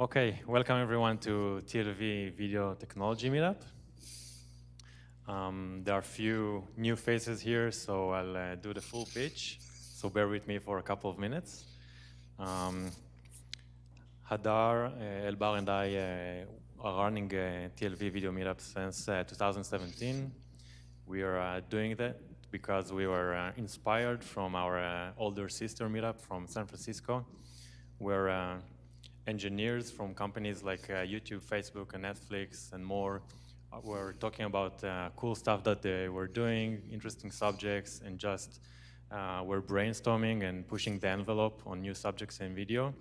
Okay, welcome everyone to TLV Video Technology Meetup. There are a few new faces here, so I'll do the full pitch. So bear with me for a couple of minutes. Hadar, Elbar, and I are running TLV Video Meetup since 2017. We are doing that because we were inspired from our older sister meetup from San Francisco, where engineers from companies like YouTube, Facebook, and Netflix, and more were talking about cool stuff that they were doing, interesting subjects, and just were brainstorming and pushing the envelope on new subjects in video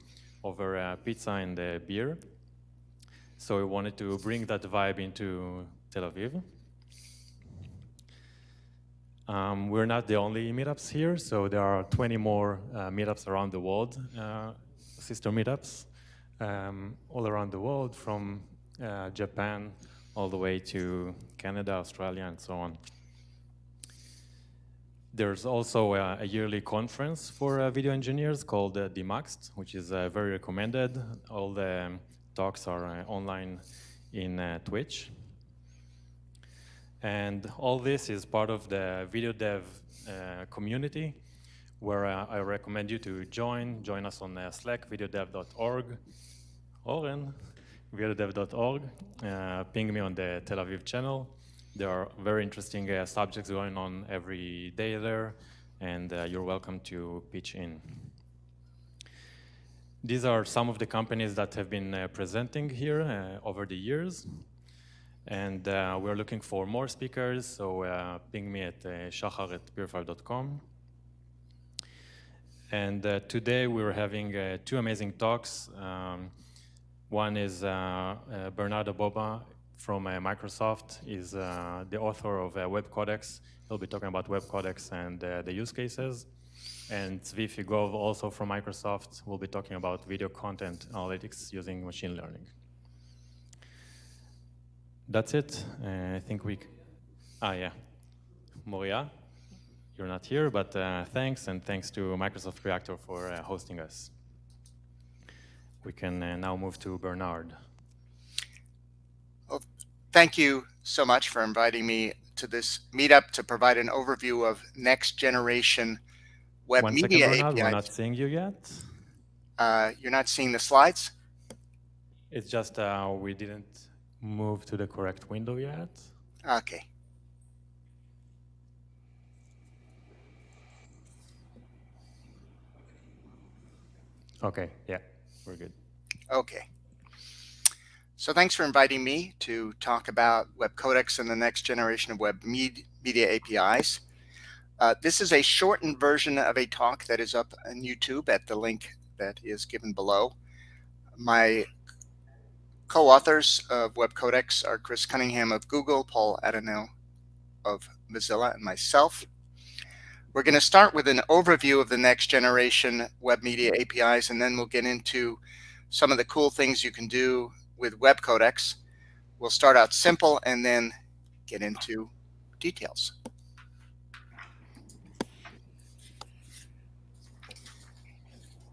over pizza and beer. So we wanted to bring that vibe into Tel Aviv. We're not the only meetups here, so there are 20 more meetups around the world, sister meetups, all around the world, from Japan all the way to Canada, Australia, and so on. There's also a yearly conference for video engineers called DMAXT, which is very recommended. All the talks are online in Twitch. And all this is part of the video dev community, where I recommend you to join us on Slack, videodev.org, Oren, videodev.org, ping me on the Tel Aviv channel. There are very interesting subjects going on every day there, and you're welcome to pitch in. These are some of the companies that have been presenting here over the years. And we're looking for more speakers, so ping me at shachar@purify.com. And today we're having two amazing talks. One is Bernardo Boba from Microsoft. Is the author of Web Codecs. He'll be talking about Web Codecs and the use cases. And Zvi Figov, also from Microsoft, will be talking about video content analytics using machine learning. That's it. I think we... yeah. Moria, you're not here, but thanks, and thanks to Microsoft Reactor for hosting us. We can now move to Bernard. Well, thank you so much for inviting me to this meetup to provide an overview of next generation web media Bernard, APIs. We're not seeing you yet. You're not seeing the slides? It's just we didn't move to the correct window yet. Okay. Okay, yeah, we're good. Okay. So thanks for inviting me to talk about web codecs and the next generation of web media APIs. This is a shortened version of a talk that is up on YouTube at the link that is given below. My co-authors of web codecs are Chris Cunningham of Google, Paul Adeno of Mozilla, and myself. We're going to start with an overview of the next generation web media APIs, and then we'll get into some of the cool things you can do with web codecs. We'll start out simple and then get into details.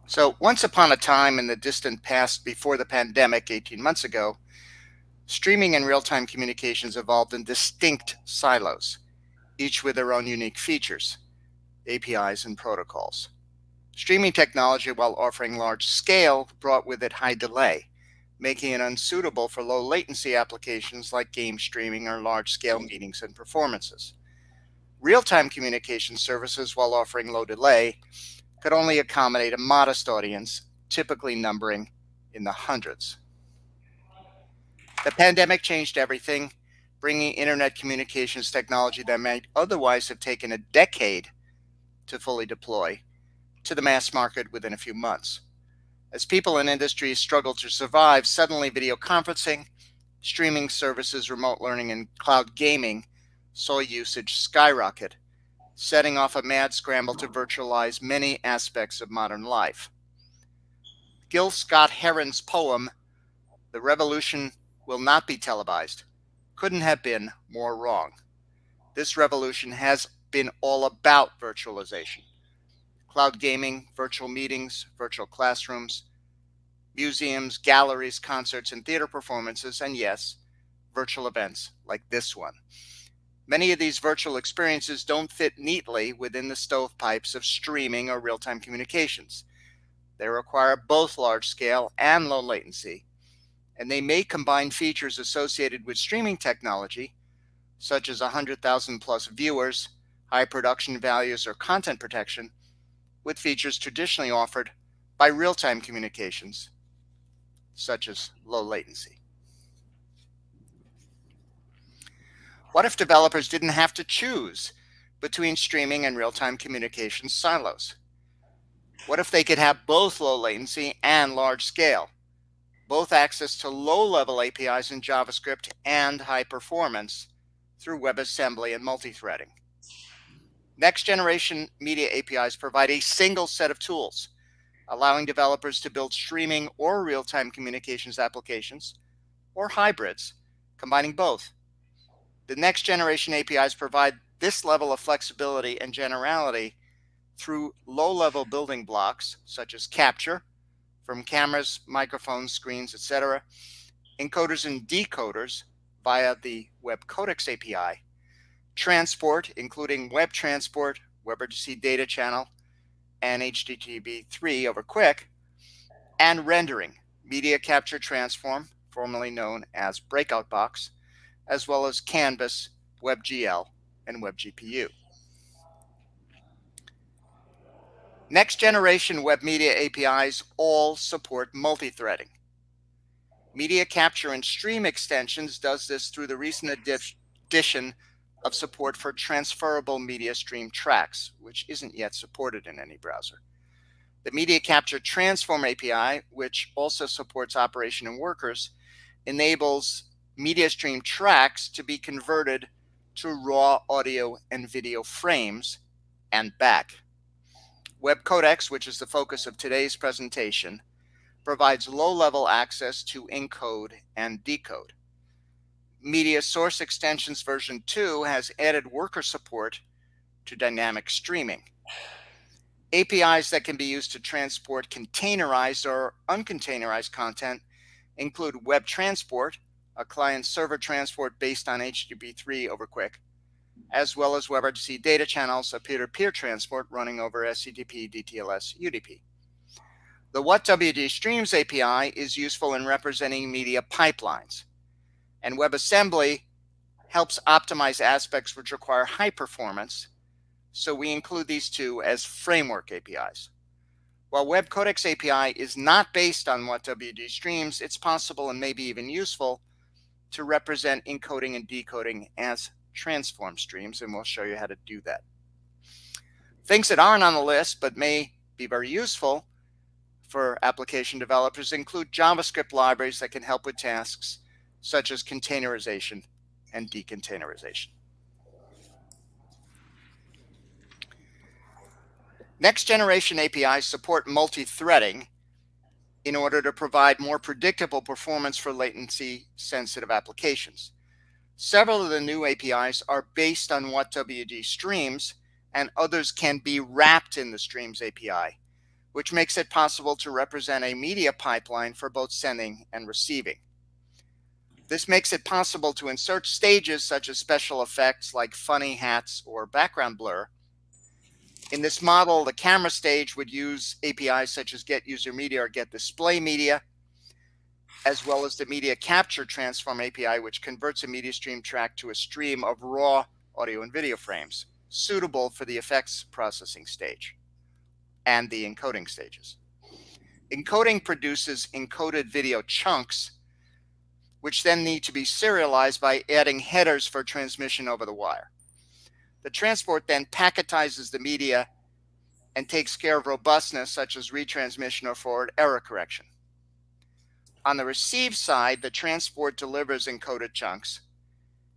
So once upon a time in the distant past before the pandemic 18 months ago, streaming and real-time communications evolved in distinct silos, each with their own unique features, APIs, and protocols. Streaming technology, while offering large scale, brought with it high delay, making it unsuitable for low latency applications like game streaming or large-scale meetings and performances. Real-time communication services, while offering low delay, could only accommodate a modest audience, typically numbering in the hundreds. The pandemic changed everything, bringing internet communications technology that might otherwise have taken a decade to fully deploy to the mass market within a few months. As people in industries struggled to survive, suddenly video conferencing, streaming services, remote learning, and cloud gaming saw usage skyrocket, setting off a mad scramble to virtualize many aspects of modern life. Gil Scott-Heron's poem, "The Revolution Will Not Be Televised," couldn't have been more wrong. This revolution has been all about virtualization. Cloud gaming, virtual meetings, virtual classrooms, museums, galleries, concerts, and theater performances, and yes, virtual events like this one. Many of these virtual experiences don't fit neatly within the stovepipes of streaming or real-time communications. They require both large-scale and low latency, and they may combine features associated with streaming technology, such as 100,000 plus viewers, high production values, or content protection, with features traditionally offered by real-time communications, such as low latency. What if developers didn't have to choose between streaming and real-time communications silos? What if they could have both low latency and large scale, both access to low-level APIs in JavaScript and high performance through WebAssembly and multi-threading? Next-generation media APIs provide a single set of tools, allowing developers to build streaming or real-time communications applications, or hybrids, combining both. The next-generation APIs provide this level of flexibility and generality through low-level building blocks, such as capture, from cameras, microphones, screens, etc., encoders and decoders via the Web Codecs API, transport, including web transport, WebRTC data channel, and HTTP3 over QUIC, and rendering, media capture transform, formerly known as breakout box, as well as Canvas, WebGL, and WebGPU. Next generation web media APIs all support multi-threading. Media capture and stream extensions does this through the recent addition of support for transferable media stream tracks, which isn't yet supported in any browser. The Media Capture Transform API, which also supports operation and workers, enables media stream tracks to be converted to raw audio and video frames and back. Web Codecs, which is the focus of today's presentation, provides low-level access to encode and decode. Media Source Extensions version 2 has added worker support to dynamic streaming. APIs that can be used to transport containerized or uncontainerized content include Web Transport, a client-server transport based on HTTP3 over QUIC, as well as WebRTC data channels, a peer-to-peer transport running over SCTP, DTLS, UDP. The WhatWD Streams API is useful in representing media pipelines, and WebAssembly helps optimize aspects which require high performance, so we include these two as framework APIs. While Web Codecs API is not based on WhatWD Streams, it's possible and maybe even useful to represent encoding and decoding as transform streams, and we'll show you how to do that. Things that aren't on the list but may be very useful for application developers include JavaScript libraries that can help with tasks such as containerization and decontainerization. Next generation APIs support multi-threading in order to provide more predictable performance for latency sensitive applications. Several of the new APIs are based on WhatWD Streams, and others can be wrapped in the Streams API, which makes it possible to represent a media pipeline for both sending and receiving. This makes it possible to insert stages such as special effects like funny hats or background blur. In this model, the camera stage would use APIs such as Get User Media or Get Display Media, as well as the Media Capture Transform API, which converts a media stream track to a stream of raw audio and video frames, suitable for the effects processing stage and the encoding stages. Encoding produces encoded video chunks, which then need to be serialized by adding headers for transmission over the wire. The transport then packetizes the media and takes care of robustness such as retransmission or forward error correction. On the receive side, the transport delivers encoded chunks,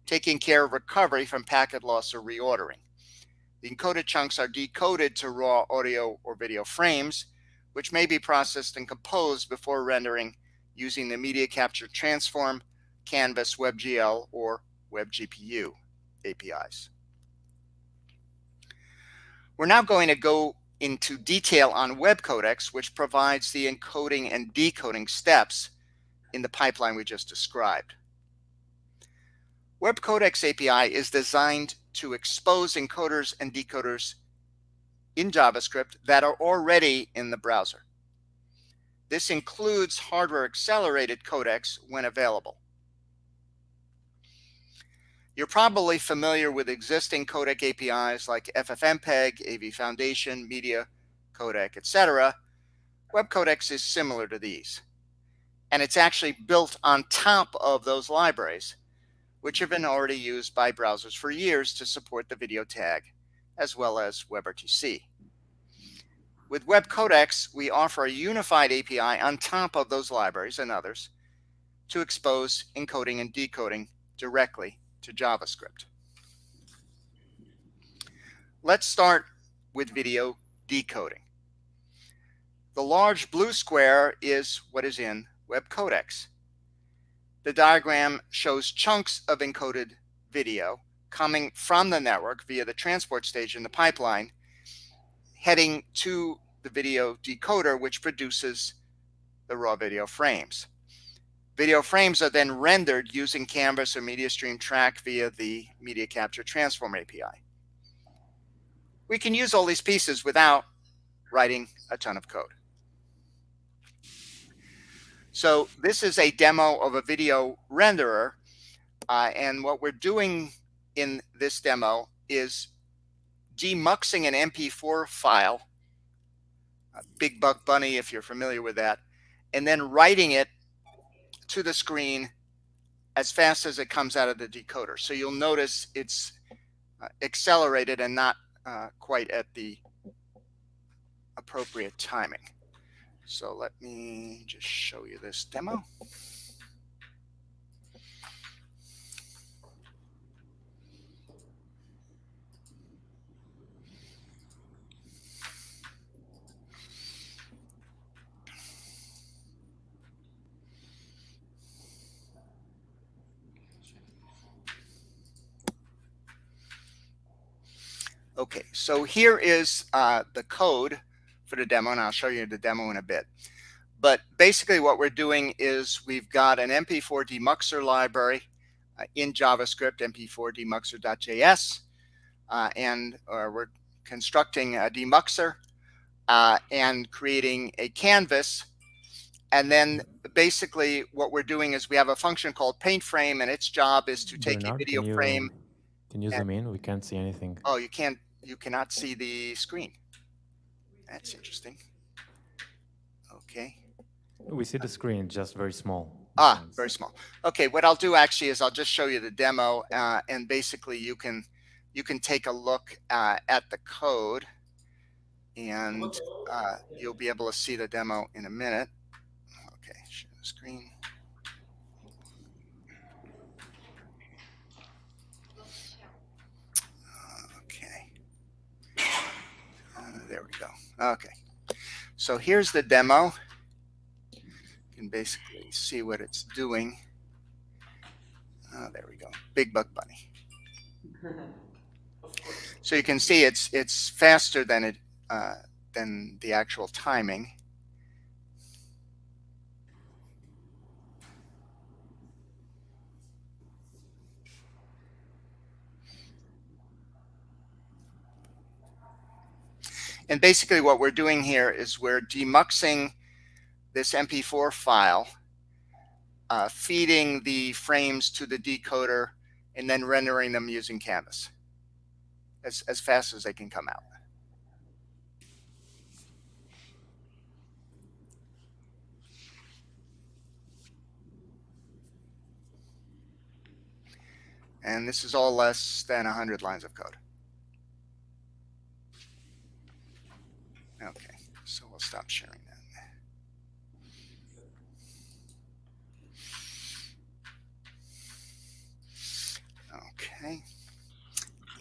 taking care of recovery from packet loss or reordering. The encoded chunks are decoded to raw audio or video frames, which may be processed and composed before rendering using the Media Capture Transform, Canvas, WebGL, or WebGPU APIs. We're now going to go into detail on Web Codecs, which provides the encoding and decoding steps in the pipeline we just described. Web Codecs API is designed to expose encoders and decoders in JavaScript that are already in the browser. This includes hardware-accelerated codecs when available. You're probably familiar with existing codec APIs like FFmpeg, Aviv Foundation, Media Codec, etc. Web Codecs is similar to these, and it's actually built on top of those libraries, which have been already used by browsers for years to support the video tag, as well as WebRTC. With Web Codecs, we offer a unified API on top of those libraries and others to expose encoding and decoding directly to JavaScript. Let's start with video decoding. The large blue square is what is in Web Codecs. The diagram shows chunks of encoded video coming from the network via the transport stage in the pipeline, heading to the video decoder, which produces the raw video frames. Video frames are then rendered using Canvas or MediaStream Track via the Media Capture Transform API. We can use all these pieces without writing a ton of code. So this is a demo of a video renderer, and what we're doing in this demo is demuxing an MP4 file, Big Buck Bunny if you're familiar with that, and then writing it to the screen as fast as it comes out of the decoder. So you'll notice it's accelerated and not quite at the appropriate timing. So let me just show you this demo. Okay, so here is the code for the demo, and I'll show you the demo in a bit. But basically what we're doing is we've got an MP4 demuxer library in JavaScript, MP4 demuxer.js, and we're constructing a demuxer and creating a canvas. And then basically what we're doing is we have a function called paint frame, and its job is to take Bernard, a video frame. Can you zoom in? We can't see anything. Oh, you cannot see the screen. That's interesting. Okay. We see the screen, just very small. Very small. Okay, what I'll do actually is I'll just show you the demo, and basically you can take a look at the code, and you'll be able to see the demo in a minute. Okay, share the screen. Okay. There we go. Okay. So here's the demo. You can basically see what it's doing. There we go. Big Buck Bunny. So you can see it's faster than the actual timing. And basically what we're doing here is we're demuxing this MP4 file, feeding the frames to the decoder, and then rendering them using Canvas as fast as they can come out. And this is all less than 100 lines of code. Okay, so we'll stop sharing that. Okay,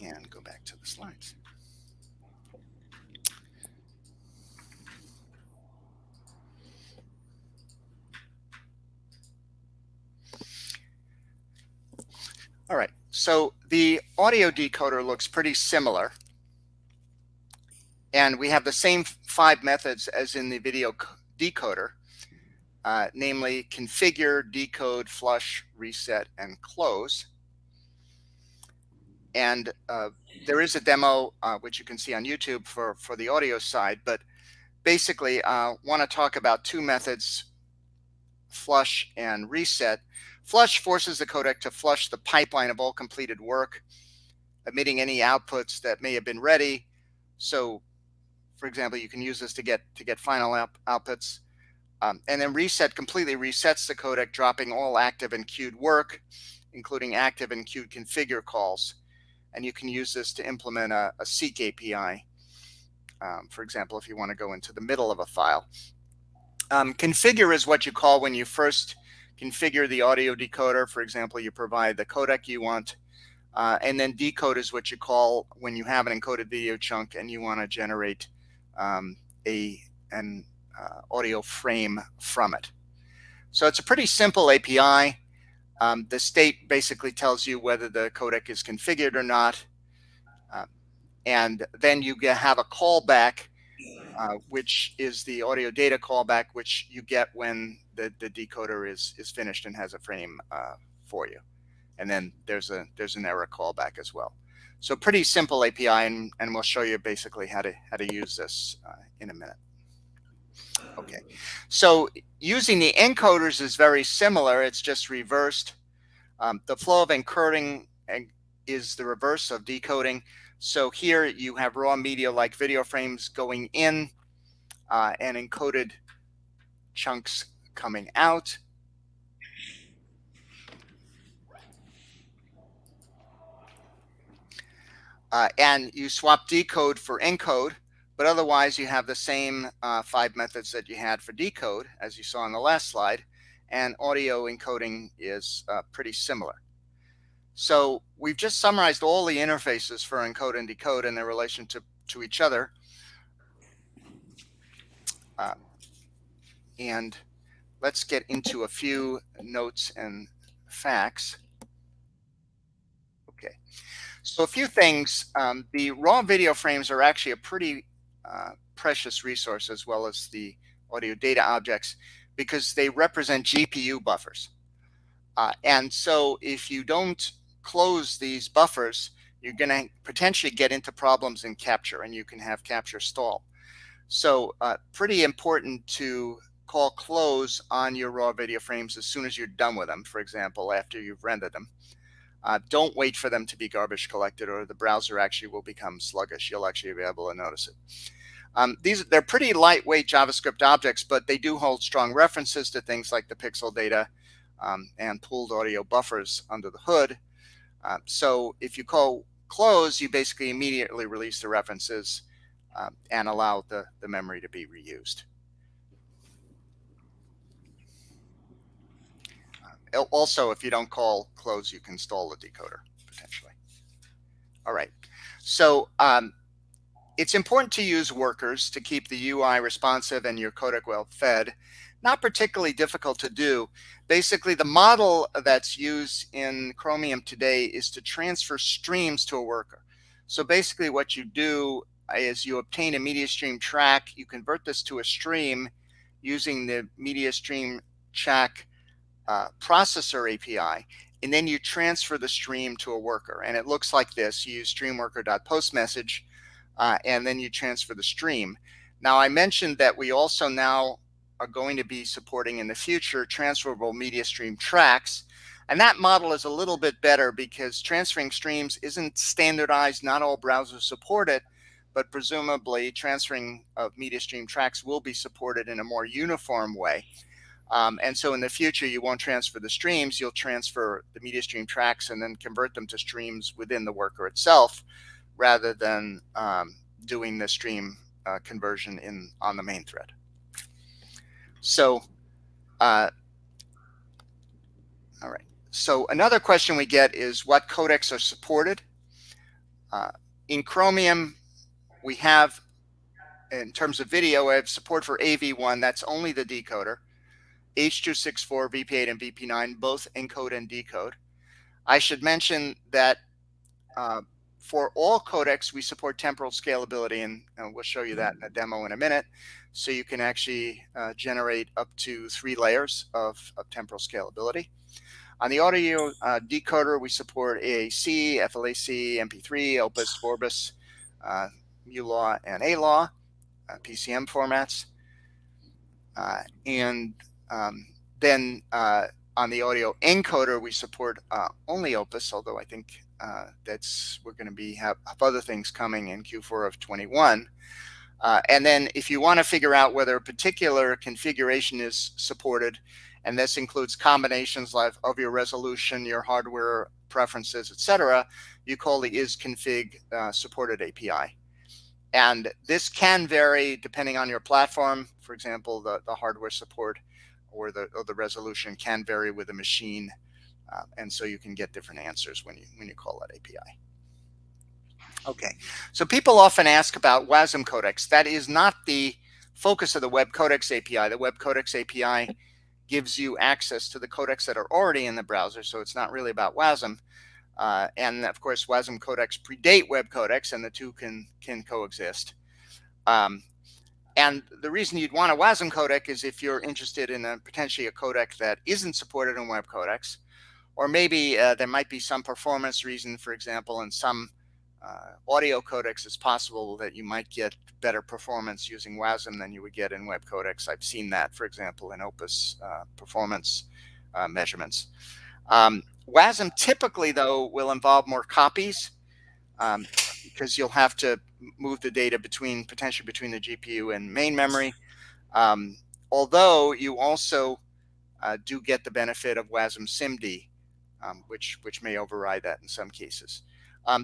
and go back to the slides. All right, so the audio decoder looks pretty similar. And we have the same 5 methods as in the video decoder, namely configure, decode, flush, reset, and close. And there is a demo which you can see on YouTube for the audio side, but basically want to talk about 2 methods, flush and reset. Flush forces the codec to flush the pipeline of all completed work, omitting any outputs that may have been ready. So, for example, you can use this to get final outputs. And then reset completely resets the codec, dropping all active and queued work, including active and queued configure calls. And you can use this to implement a seek API, for example, if you want to go into the middle of a file. Configure is what you call when you first configure the audio decoder. For example, you provide the codec you want. And then decode is what you call when you have an encoded video chunk and you want to generate an audio frame from it. So it's a pretty simple API. The state basically tells you whether the codec is configured or not. And then you have a callback, which is the audio data callback, which you get when the decoder is finished and has a frame for you. And then there's an error callback as well. So pretty simple API, and we'll show you basically how to use this in a minute. Okay, so using the encoders is very similar. It's just reversed. The flow of encoding is the reverse of decoding. So here you have raw media like video frames going in and encoded chunks coming out. And you swap decode for encode, but otherwise you have the same 5 methods that you had for decode, as you saw on the last slide, and audio encoding is pretty similar. So we've just summarized all the interfaces for encode and decode and their relation to each other. And let's get into a few notes and facts. Okay, so a few things. The raw video frames are actually a pretty precious resource, as well as the audio data objects, because they represent GPU buffers. And so if you don't close these buffers, you're going to potentially get into problems in capture, and you can have capture stall. So pretty important to call close on your raw video frames as soon as you're done with them, for example, after you've rendered them. Don't wait for them to be garbage collected, or the browser actually will become sluggish. You'll actually be able to notice it. They're pretty lightweight JavaScript objects, but they do hold strong references to things like the pixel data and pooled audio buffers under the hood. So if you call close, you basically immediately release the references and allow the memory to be reused. Also, if you don't call close, you can stall the decoder potentially. All right, so it's important to use workers to keep the UI responsive and your codec well fed. Not particularly difficult to do. Basically, the model that's used in Chromium today is to transfer streams to a worker. So basically what you do is you obtain a media stream track, you convert this to a stream using the media stream track processor API, and then you transfer the stream to a worker. And it looks like this. You use streamworker.postMessage, and then you transfer the stream. Now, I mentioned that we also now are going to be supporting in the future transferable media stream tracks. And that model is a little bit better because transferring streams isn't standardized. Not all browsers support it, but presumably transferring of media stream tracks will be supported in a more uniform way. And so in the future, you won't transfer the streams, you'll transfer the media stream tracks and then convert them to streams within the worker itself, rather than doing the stream conversion on the main thread. So, all right. So another question we get is what codecs are supported? In Chromium, we have, in terms of video, I have support for AV1, that's only the decoder. H.264, VP8, and VP9 both encode and decode. I should mention that for all codecs, we support temporal scalability, and we'll show you that in a demo in a minute. So you can actually generate up to 3 layers of temporal scalability. On the audio decoder, we support AAC, FLAC, MP3, Opus, Vorbis, MULAW, and ALAW, PCM formats. Then on the audio encoder, we support only Opus, although I think we're going to have other things coming in Q4 of 21. And then if you want to figure out whether a particular configuration is supported, and this includes combinations of your resolution, your hardware preferences, etc., you call the Isconfig Supported API. And this can vary depending on your platform. For example, the hardware support or the resolution can vary with the machine, and so you can get different answers when you call that API. Okay, so people often ask about Wasm Codecs. That is not the focus of the Web Codecs API. The Web Codecs API gives you access to the codecs that are already in the browser, so it's not really about Wasm. And of course, Wasm Codecs predate Web Codecs, and the two can coexist. And the reason you'd want a Wasm codec is if you're interested in potentially a codec that isn't supported in Web Codecs, or maybe there might be some performance reason. For example, in some audio codecs, it's possible that you might get better performance using Wasm than you would get in Web Codecs. I've seen that, for example, in Opus performance measurements. Wasm typically, though, will involve more copies because you'll have to move the data potentially between the GPU and main memory. Although you also do get the benefit of Wasm SIMD, which may override that in some cases.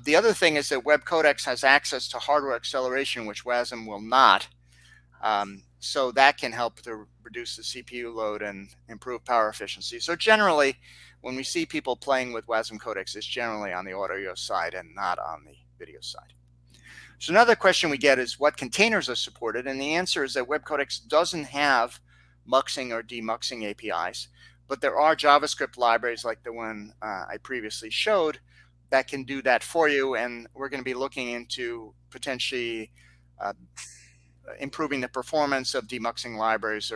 The other thing is that Web Codecs has access to hardware acceleration, which Wasm will not. So that can help to reduce the CPU load and improve power efficiency. So generally, when we see people playing with Wasm Codecs, it's generally on the audio side and not on the video side. So another question we get is what containers are supported, and the answer is that Web Codecs doesn't have muxing or demuxing APIs, but there are JavaScript libraries like the one I previously showed that can do that for you, and we're going to be looking into potentially improving the performance of demuxing libraries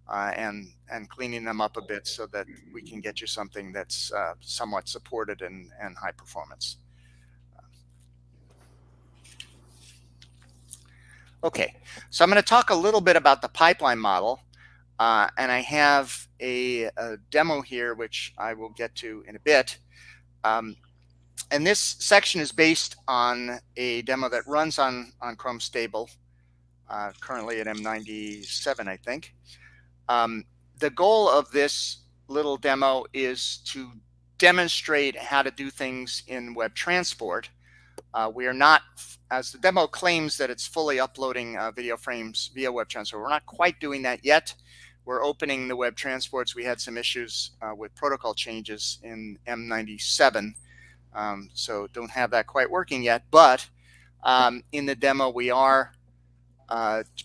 and cleaning them up a bit so that we can get you something that's somewhat supported and high performance. Okay, so I'm going to talk a little bit about the pipeline model, and I have a demo here which I will get to in a bit. And this section is based on a demo that runs on Chrome Stable, currently at M97, I think. The goal of this little demo is to demonstrate how to do things in Web Transport. We are not, as the demo claims that it's fully uploading video frames via Web Transport, we're not quite doing that yet. We're opening the Web Transports. We had some issues with protocol changes in M97. So don't have that quite working yet, but in the demo we are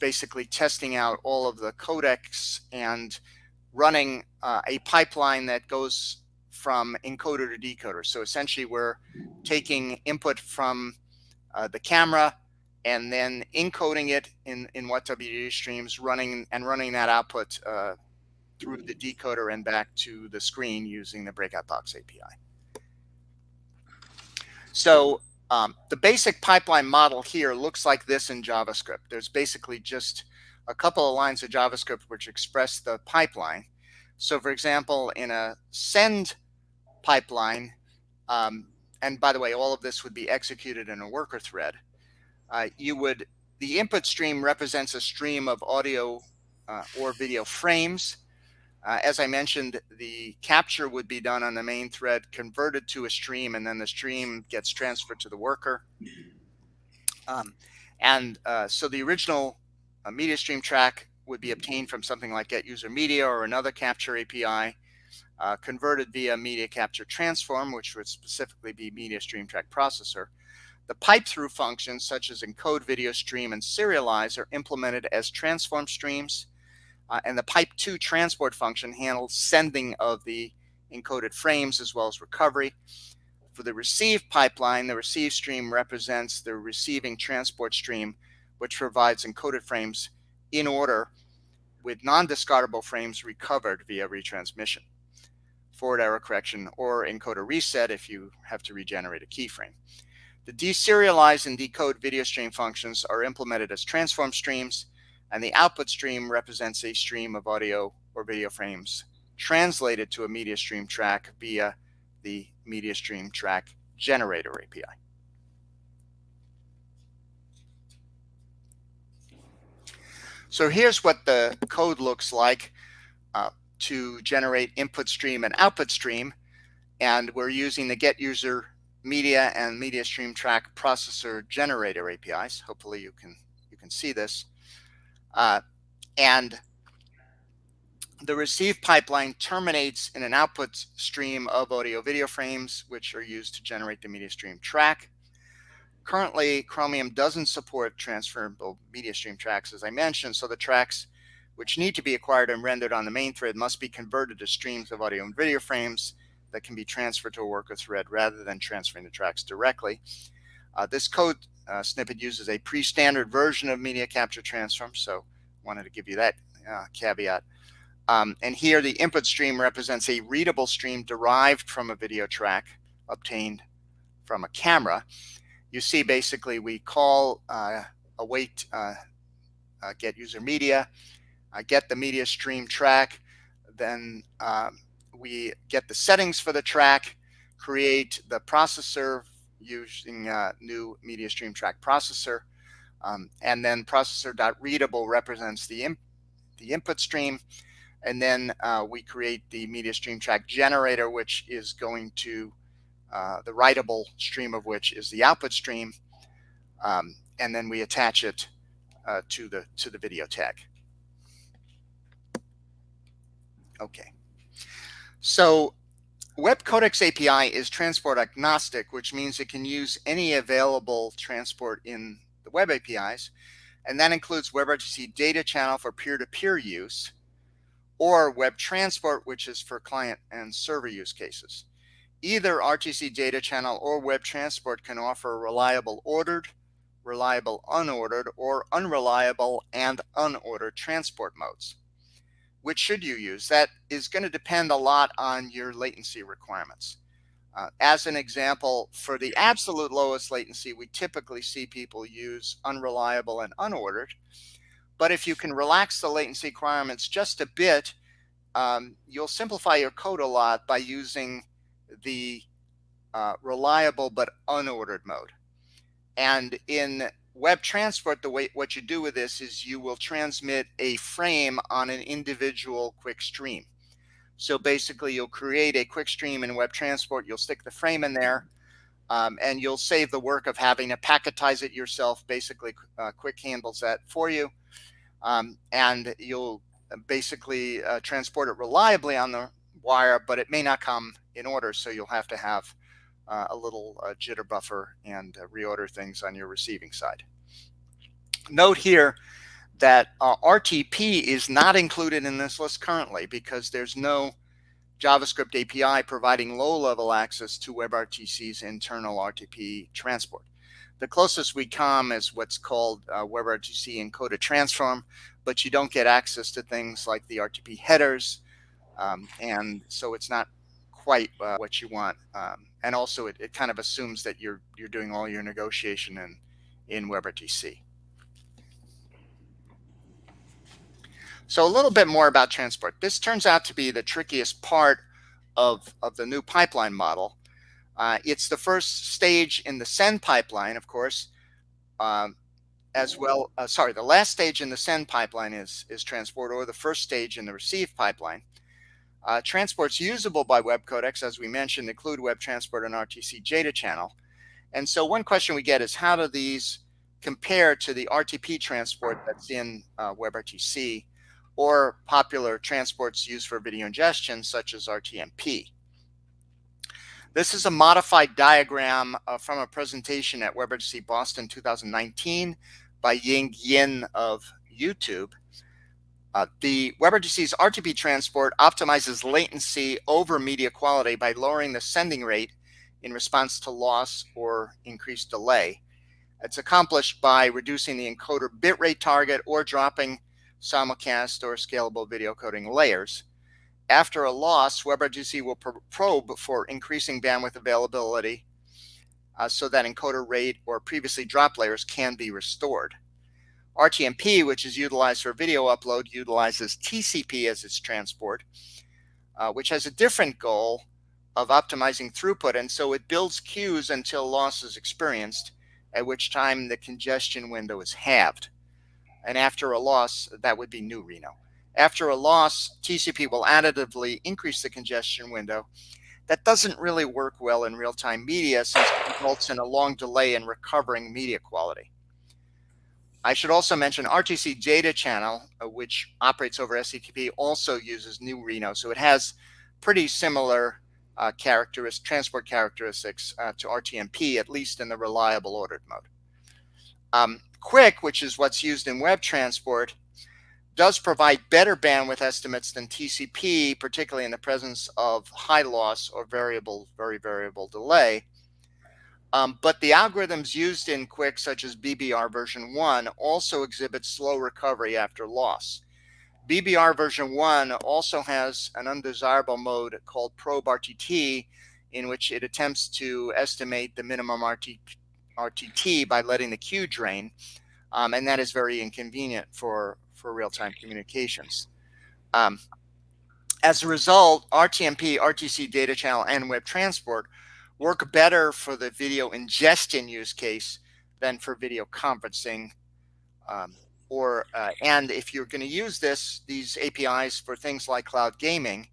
basically testing out all of the codecs and running a pipeline that goes from encoder to decoder. So essentially we're taking input from the camera and then encoding it in WWD streams, running that output through the decoder and back to the screen using the Breakout Box API. So the basic pipeline model here looks like this in JavaScript. There's basically just a couple of lines of JavaScript which express the pipeline. So for example, in a send pipeline, and by the way, all of this would be executed in a worker thread, the input stream represents a stream of audio or video frames. As I mentioned, the capture would be done on the main thread, converted to a stream, and then the stream gets transferred to the worker. So the original media stream track would be obtained from something like Get User Media or another capture API, converted via Media Capture Transform, which would specifically be Media Stream Track Processor. The pipe-through functions, such as encode, video stream, and serialize, are implemented as transform streams. And the pipe2 transport function handles sending of the encoded frames as well as recovery. For the receive pipeline, the receive stream represents the receiving transport stream, which provides encoded frames in order with non-discardable frames recovered via retransmission, forward error correction, or encoder reset if you have to regenerate a keyframe. The deserialize and decode video stream functions are implemented as transform streams, and the output stream represents a stream of audio or video frames translated to a media stream track via the media stream track generator API. So here's what the code looks like to generate input stream and output stream, and we're using the get user media and media stream track processor generator APIs. Hopefully you can see this. And the receive pipeline terminates in an output stream of audio video frames, which are used to generate the media stream track. Currently, Chromium doesn't support transferable media stream tracks, as I mentioned, so the tracks which need to be acquired and rendered on the main thread must be converted to streams of audio and video frames that can be transferred to a worker thread rather than transferring the tracks directly. This code snippet uses a pre-standard version of media capture transform, so wanted to give you that caveat. And here the input stream represents a readable stream derived from a video track obtained from a camera. You see, basically, we call await get user media, get the media stream track, then we get the settings for the track, create the processor using new media stream track processor, and then processor.readable represents the input stream, and then we create the media stream track generator, which is going to the writable stream of which is the output stream, and then we attach it to the video tag. Okay. So Web Codecs API is transport agnostic, which means it can use any available transport in the web APIs, and that includes WebRTC data channel for peer-to-peer use, or web transport, which is for client and server use cases. Either RTC data channel or web transport can offer reliable ordered, reliable unordered, or unreliable and unordered transport modes. Which should you use? That is going to depend a lot on your latency requirements. As an example, for the absolute lowest latency, we typically see people use unreliable and unordered. But if you can relax the latency requirements just a bit, you'll simplify your code a lot by using the reliable but unordered mode. And in web transport, what you do with this is you will transmit a frame on an individual quick stream. So basically, you'll create a quick stream in web transport, you'll stick the frame in there, and you'll save the work of having to packetize it yourself. Basically, Quick handles that for you, and you'll basically transport it reliably on the wire, but it may not come in order, so you'll have to have a little jitter buffer and reorder things on your receiving side. Note here that RTP is not included in this list currently because there's no JavaScript API providing low-level access to WebRTC's internal RTP transport. The closest we come is what's called WebRTC encoded transform, but you don't get access to things like the RTP headers, and so it's not quite what you want. And also, it kind of assumes that you're doing all your negotiation in WebRTC. So a little bit more about transport. This turns out to be the trickiest part of the new pipeline model. It's the first stage in the send pipeline, of course, as well. The last stage in the send pipeline is transport, or the first stage in the receive pipeline. Transports usable by web codecs, as we mentioned, include web transport and RTC data channel. And so one question we get is, how do these compare to the RTP transport that's in WebRTC, or popular transports used for video ingestion, such as RTMP? This is a modified diagram from a presentation at WebRTC Boston 2019 by Ying Yin of YouTube. The WebRTC's RTP transport optimizes latency over media quality by lowering the sending rate in response to loss or increased delay. It's accomplished by reducing the encoder bitrate target or dropping simulcast or scalable video coding layers. After a loss, WebRTC will probe for increasing bandwidth availability so that encoder rate or previously dropped layers can be restored. RTMP, which is utilized for video upload, utilizes TCP as its transport, which has a different goal of optimizing throughput, and so it builds queues until loss is experienced, at which time the congestion window is halved. And after a loss, that would be new Reno. After a loss, TCP will additively increase the congestion window. That doesn't really work well in real-time media since it results in a long delay in recovering media quality. I should also mention RTC data channel, which operates over SCTP, also uses new Reno. So it has pretty similar transport characteristics to RTMP, at least in the reliable ordered mode. Quick, which is what's used in web transport, does provide better bandwidth estimates than TCP, particularly in the presence of high loss or very variable delay. But the algorithms used in Quick, such as BBR version 1, also exhibit slow recovery after loss. BBR version 1 also has an undesirable mode called probe RTT, in which it attempts to estimate the minimum RTT by letting the queue drain, and that is very inconvenient for real-time communications. As a result, RTMP, RTC data channel, and web transport work better for the video ingestion use case than for video conferencing. And if you're going to use these APIs for things like cloud gaming,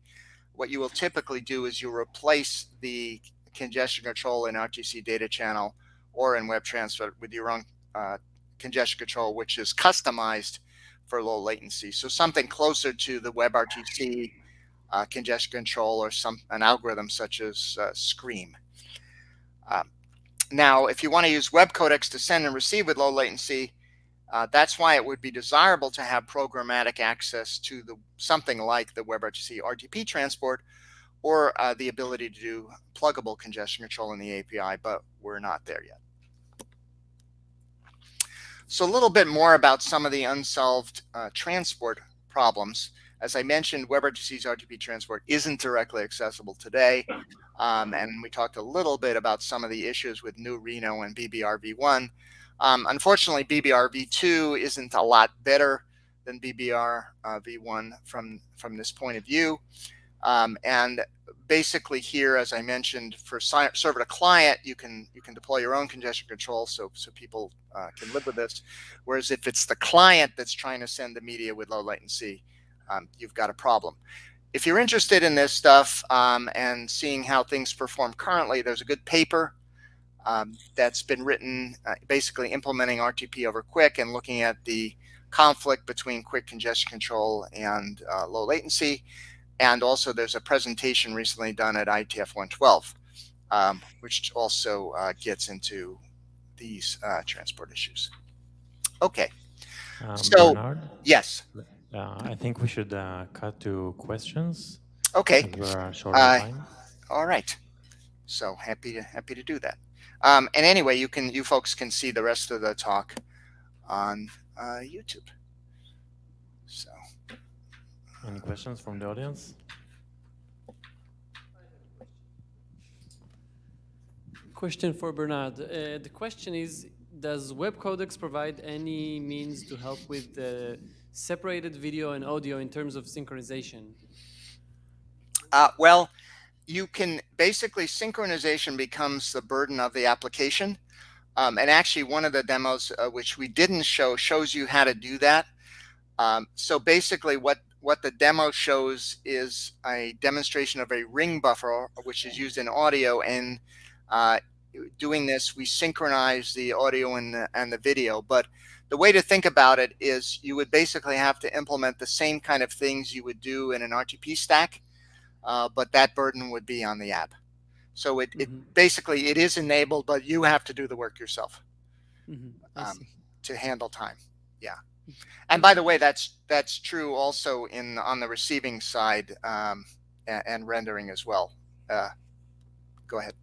what you will typically do is you replace the congestion control in RTC data channel or in web transport with your own congestion control, which is customized for low latency. So something closer to the WebRTC congestion control or an algorithm such as Scream. Now, if you want to use web codecs to send and receive with low latency, that's why it would be desirable to have programmatic access to something like the WebRTC RTP transport or the ability to do pluggable congestion control in the API, but we're not there yet. So a little bit more about some of the unsolved transport problems. As I mentioned, WebRTC's RTP transport isn't directly accessible today. And we talked a little bit about some of the issues with new Reno and BBR v1. Unfortunately, BBR v2 isn't a lot better than BBR v1 from this point of view. And basically here, as I mentioned, for server to client, you can deploy your own congestion control so people can live with this. Whereas if it's the client that's trying to send the media with low latency, you've got a problem. If you're interested in this stuff and seeing how things perform currently, there's a good paper that's been written basically implementing RTP over Quick and looking at the conflict between Quick congestion control and low latency. And also there's a presentation recently done at IETF 112, which also gets into these transport issues. Okay. So, Bernard? Yes. I think we should cut to questions. Okay. We're short on time. All right. So happy to do that. And anyway, you folks can see the rest of the talk on YouTube. So. Any questions from the audience? Question for Bernard. The question is, does web codecs provide any means to help with the separated video and audio in terms of synchronization? Well, you can basically, synchronization becomes the burden of the application. And actually one of the demos which we didn't show shows you how to do that. So basically what the demo shows is a demonstration of a ring buffer, which is used in audio, and doing this, we synchronize the audio and the video. But the way to think about it is you would basically have to implement the same kind of things you would do in an RTP stack, but that burden would be on the app. So it basically, it is enabled, but you have to do the work yourself to handle time. Yeah. And by the way, that's true also on the receiving side and rendering as well. Go ahead.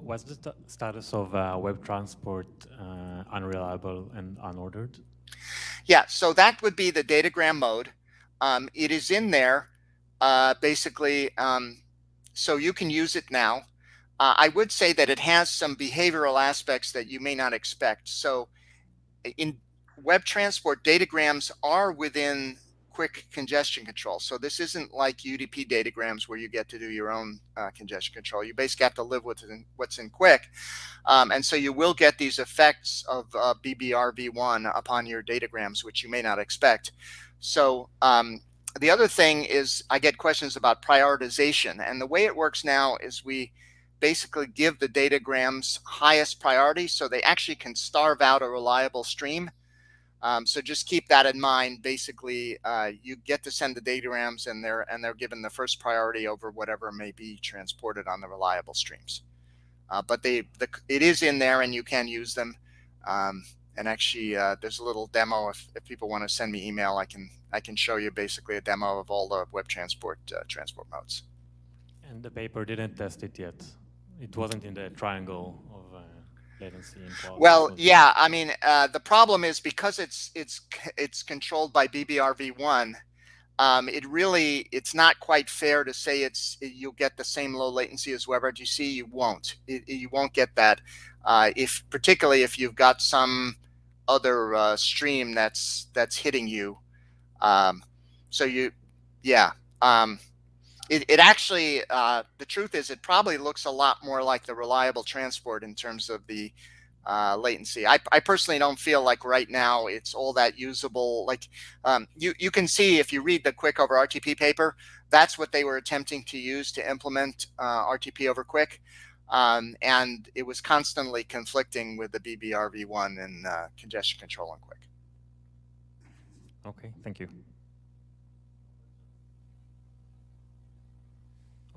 What's the status of web transport unreliable and unordered? Yeah, so that would be the datagram mode. It is in there basically, so you can use it now. I would say that it has some behavioral aspects that you may not expect. So in web transport, datagrams are within quick congestion control. So this isn't like UDP datagrams where you get to do your own congestion control. You basically have to live with what's in quick. And so you will get these effects of BBRV1 upon your datagrams, which you may not expect. So the other thing is I get questions about prioritization. And the way it works now is we basically give the datagrams highest priority so they actually can starve out a reliable stream. So just keep that in mind. Basically, you get to send the datagrams and they're given the first priority over whatever may be transported on the reliable streams. But it is in there and you can use them. And actually, there's a little demo. If people want to send me email, I can show you basically a demo of all the web transport modes. And the paper didn't test it yet. It wasn't in the triangle of latency in quality. Well, yeah, I mean, the problem is because it's controlled by BBRV1. It's not quite fair to say you'll get the same low latency as WebRTC. You won't. You won't get that particularly if you've got some other stream that's hitting you. It actually, the truth is, it probably looks a lot more like the reliable transport in terms of the latency. I personally don't feel like right now it's all that usable. Like you can see if you read the Quick over RTP paper, that's what they were attempting to use to implement RTP over Quick. And it was constantly conflicting with the BBRV1 and congestion control on Quick. Okay, thank you.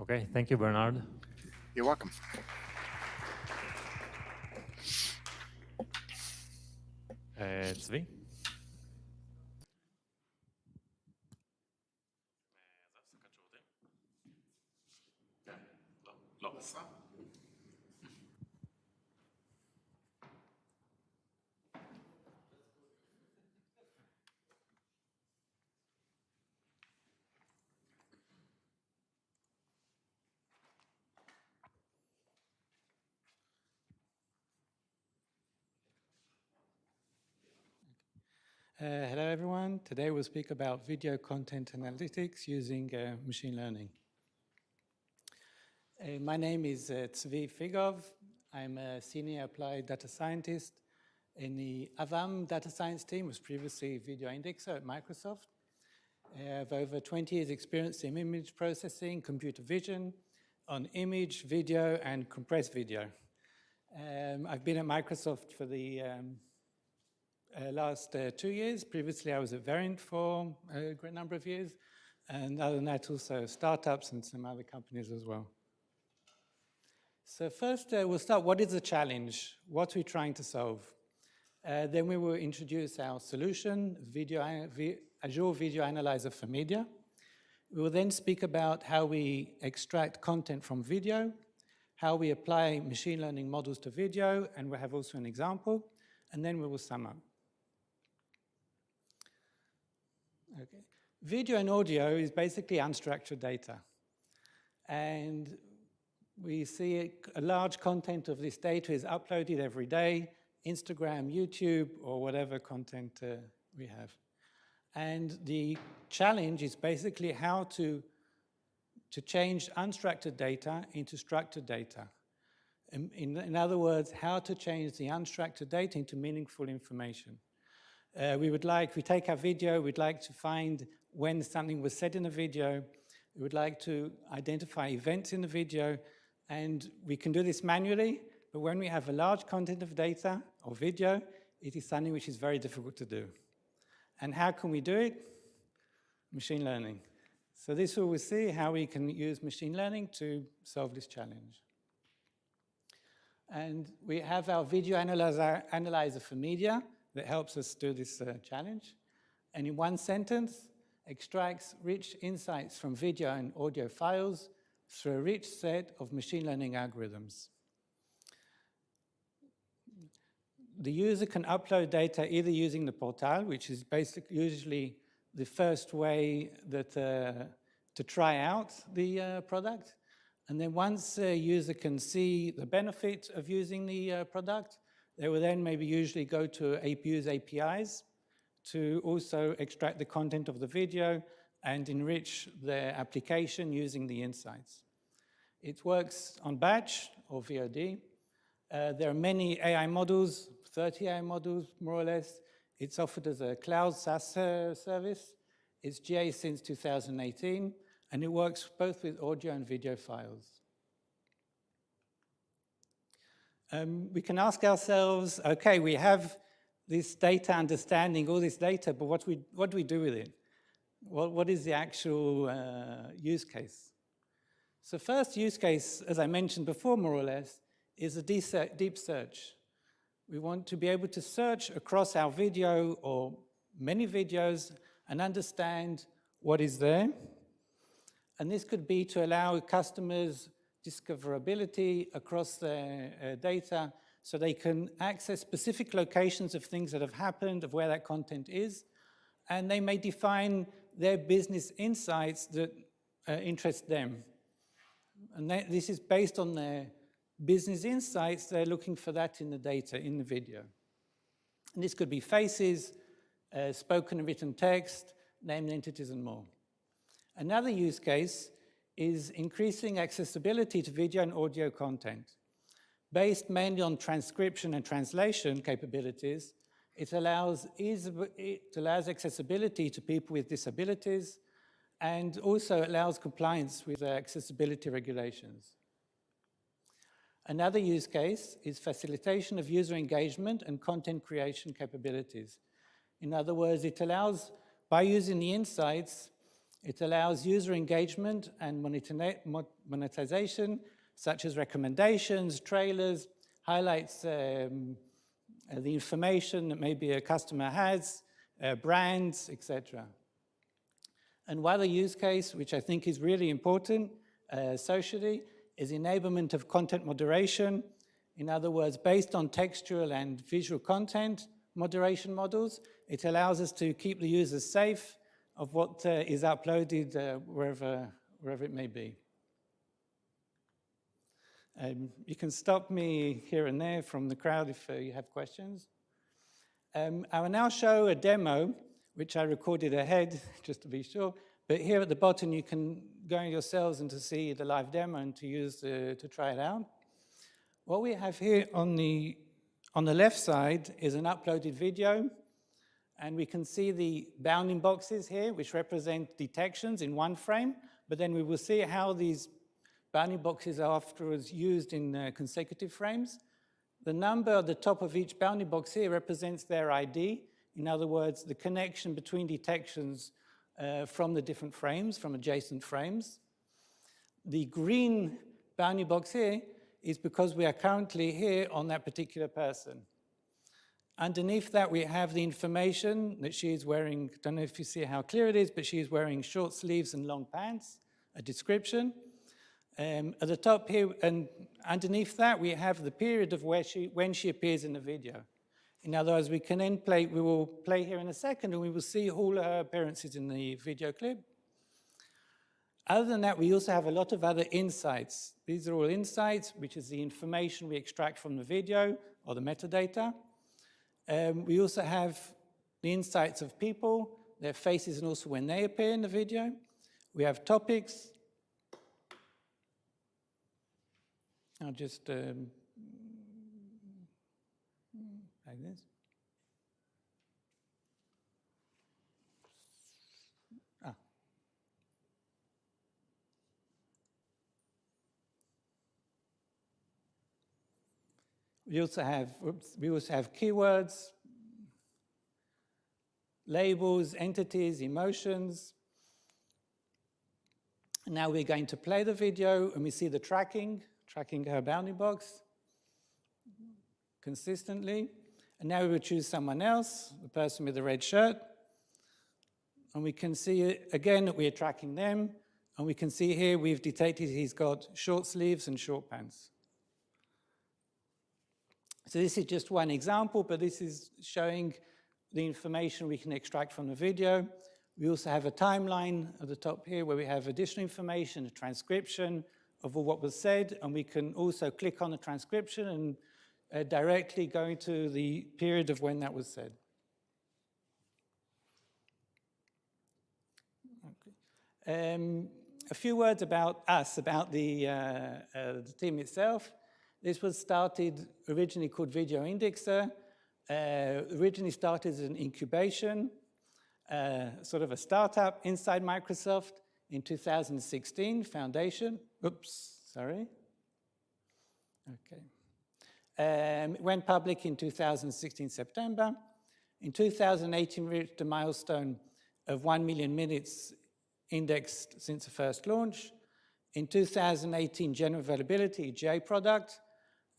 Okay, thank you, Bernard. You're welcome. Tzvi? Hello, everyone. Today we'll speak about video content analytics using machine learning. My name is Tzvi Figov. I'm a senior applied data scientist in the Aviv data science team, was previously video indexer at Microsoft. I have over 20 years experience in image processing, computer vision, on image, video, and compressed video. I've been at Microsoft for the last 2 years. Previously, I was at Variant for a great number of years. And other than that, also startups and some other companies as well. So first, we'll start, what is the challenge? What are we trying to solve? Then we will introduce our solution, Azure Video Analyzer for Media. We will then speak about how we extract content from video, how we apply machine learning models to video, and we'll have also an example, and then we will sum up. Okay. Video and audio is basically unstructured data. And we see a large content of this data is uploaded every day, Instagram, YouTube, or whatever content we have. And the challenge is basically how to change unstructured data into structured data. In other words, how to change the unstructured data into meaningful information. We take our video, we'd like to find when something was said in a video, we would like to identify events in the video, and we can do this manually, but when we have a large content of data or video, it is something which is very difficult to do. And how can we do it? Machine learning. So this will see how we can use machine learning to solve this challenge. And we have our video analyzer for media that helps us do this challenge. And in one sentence, extracts rich insights from video and audio files through a rich set of machine learning algorithms. the user can upload data either using the portal, which is basically usually the first way that to try out the product. And then once a user can see the benefit of using the product, they will then maybe usually go to use APIs to also extract the content of the video and enrich their application using the insights. It works on batch or VOD. There are many AI models, 30 AI models, more or less. It's offered as a cloud SaaS service. It's GA since 2018, and it works both with audio and video files. We can ask ourselves, okay, we have this data understanding, all this data, but what do we do with it? What is the actual use case? So first use case, as I mentioned before, more or less, is a deep search. We want to be able to search across our video or many videos and understand what is there. And this could be to allow customers discoverability across their data so they can access specific locations of things that have happened, of where that content is, and they may define their business insights that interest them. And this is based on their business insights. They're looking for that in the data, in the video. And this could be faces, spoken and written text, named entities, and more. Another use case is increasing accessibility to video and audio content. Based mainly on transcription and translation capabilities, it allows accessibility to people with disabilities and also allows compliance with accessibility regulations. Another use case is facilitation of user engagement and content creation capabilities. In other words, it allows, by using the insights, it allows user engagement and monetization, such as recommendations, trailers, highlights the information that maybe a customer has, brands, etc. And one other use case, which I think is really important socially, is enablement of content moderation. In other words, based on textual and visual content moderation models, it allows us to keep the users safe of what is uploaded wherever it may be. You can stop me here and there from the crowd if you have questions. I will now show a demo, which I recorded ahead, just to be sure. But here at the bottom, you can go yourselves and to see the live demo and to use to try it out. What we have here on the left side is an uploaded video. And we can see the bounding boxes here, which represent detections in one frame. But then we will see how these bounding boxes are afterwards used in consecutive frames. The number at the top of each bounding box here represents their ID. In other words, the connection between detections from the different frames, from adjacent frames. The green bounding box here is because we are currently here on that particular person. Underneath that, we have the information that she is wearing. I don't know if you see how clear it is, but she is wearing short sleeves and long pants, a description. At the top here, and underneath that, we have the period of when she appears in the video. In other words, we will play here in a second, and we will see all her appearances in the video clip. Other than that, we also have a lot of other insights. These are all insights, which is the information we extract from the video or the metadata. We also have the insights of people, their faces, and also when they appear in the video. We have topics. I'll just like this. We also have keywords, labels, entities, emotions. Now we're going to play the video and we see the tracking her bounding box consistently. And now we will choose someone else, the person with the red shirt. And we can see again that we are tracking them. And we can see here we've detected he's got short sleeves and short pants. So this is just one example, but this is showing the information we can extract from the video. We also have a timeline at the top here where we have additional information, a transcription of all what was said, and we can also click on the transcription and directly go into the period of when that was said. Okay. A few words about us, about the team itself. This was started originally called Video Indexer. Originally started as an incubation, sort of a startup inside Microsoft in 2016, foundation. Oops, sorry. Okay. Went public in 2016, September. In 2018, we reached a milestone of 1 million minutes indexed since the first launch. In 2018, general availability, GA product.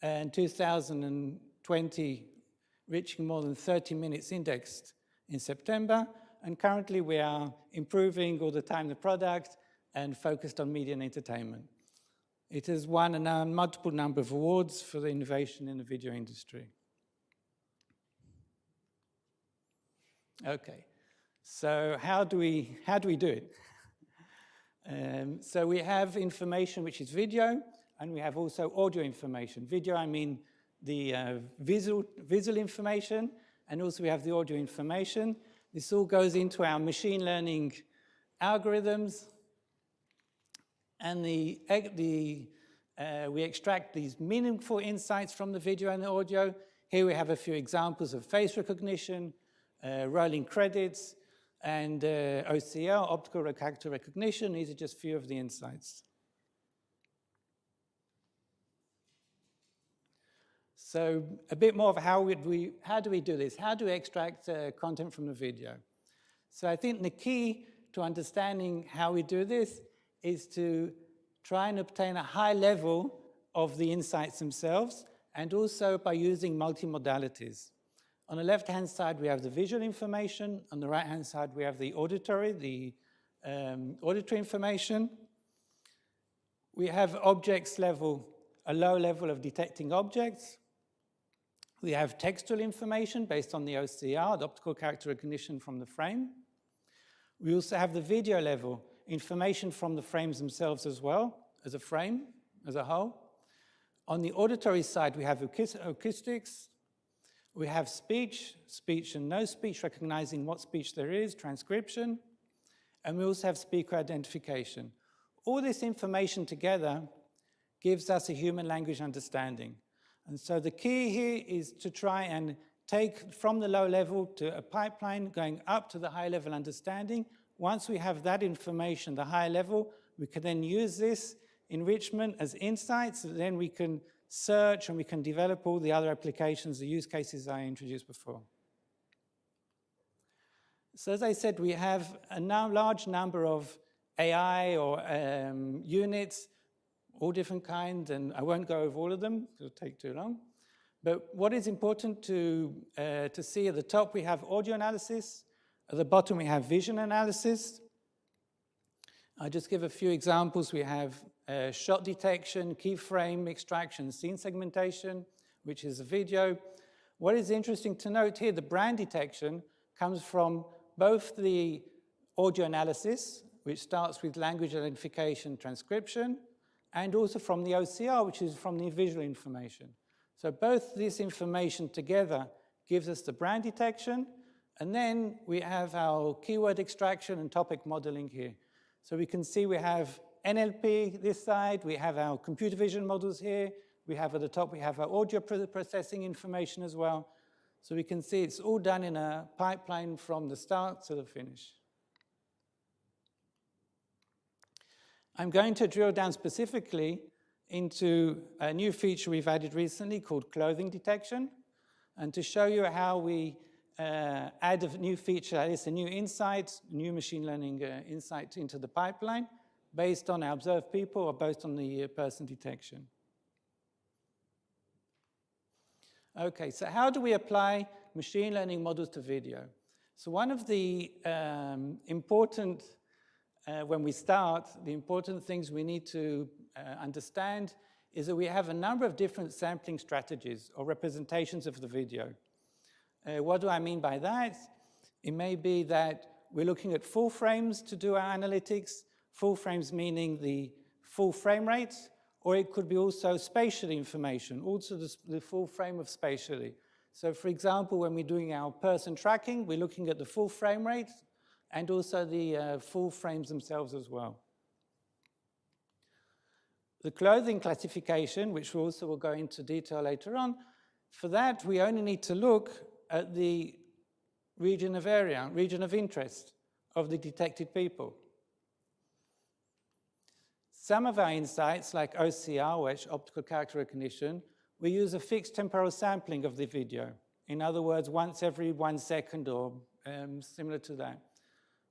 And 2020, reaching more than 30 minutes indexed in September. And currently we are improving all the time the product and focused on media and entertainment. It has won a multiple number of awards for the innovation in the video industry. Okay, so how do we do it? So we have information which is video, and we have also audio information. Video, I mean the visual information, and also we have the audio information. This all goes into our machine learning algorithms, and we extract these meaningful insights from the video and the audio. Here we have a few examples of face recognition, rolling credits, and OCR, optical character recognition. These are just a few of the insights. So a bit more of how do we do this? How do we extract content from the video? So I think the key to understanding how we do this is to try and obtain a high level of the insights themselves, and also by using multimodalities. On the left-hand side, we have the visual information. On the right-hand side, we have the auditory information. We have objects level, a low level of detecting objects. We have textual information based on the OCR, the optical character recognition from the frame. We also have the video level, information from the frames themselves as well, as a frame, as a whole. On the auditory side, we have acoustics. We have speech and no speech, recognizing what speech there is, transcription. And we also have speaker identification. All this information together gives us a human language understanding. And so the key here is to try and take from the low level to a pipeline going up to the high level understanding. Once we have that information, the high level, we can then use this enrichment as insights, so then we can search and we can develop all the other applications, the use cases I introduced before. So as I said, we have a large number of AI or units, all different kinds, and I won't go over all of them, it'll take too long. But what is important to see at the top, we have audio analysis. At the bottom, we have vision analysis. I'll just give a few examples. We have shot detection, keyframe extraction, scene segmentation, which is a video. What is interesting to note here, the brand detection comes from both the audio analysis, which starts with language identification transcription, and also from the OCR, which is from the visual information. So both this information together gives us the brand detection, and then we have our keyword extraction and topic modeling here. So we can see we have NLP this side, we have our computer vision models here, we have at the top, we have our audio processing information as well. So we can see it's all done in a pipeline from the start to the finish. I'm going to drill down specifically into a new feature we've added recently called clothing detection, and to show you how we add a new feature, that is a new insight, new machine learning insight into the pipeline based on our observed people or based on the person detection. Okay, so how do we apply machine learning models to video? So one of the when we start, the important things we need to understand is that we have a number of different sampling strategies or representations of the video. What do I mean by that? It may be that we're looking at full frames to do our analytics, full frames meaning the full frame rate, or it could be also spatially information, also the full frame of spatially. So for example, when we're doing our person tracking, we're looking at the full frame rate and also the full frames themselves as well. The clothing classification, which we also will go into detail later on, for that we only need to look at the region of area, region of interest of the detected people. Some of our insights, like OCR, which optical character recognition, we use a fixed temporal sampling of the video. In other words, once every 1 second or similar to that.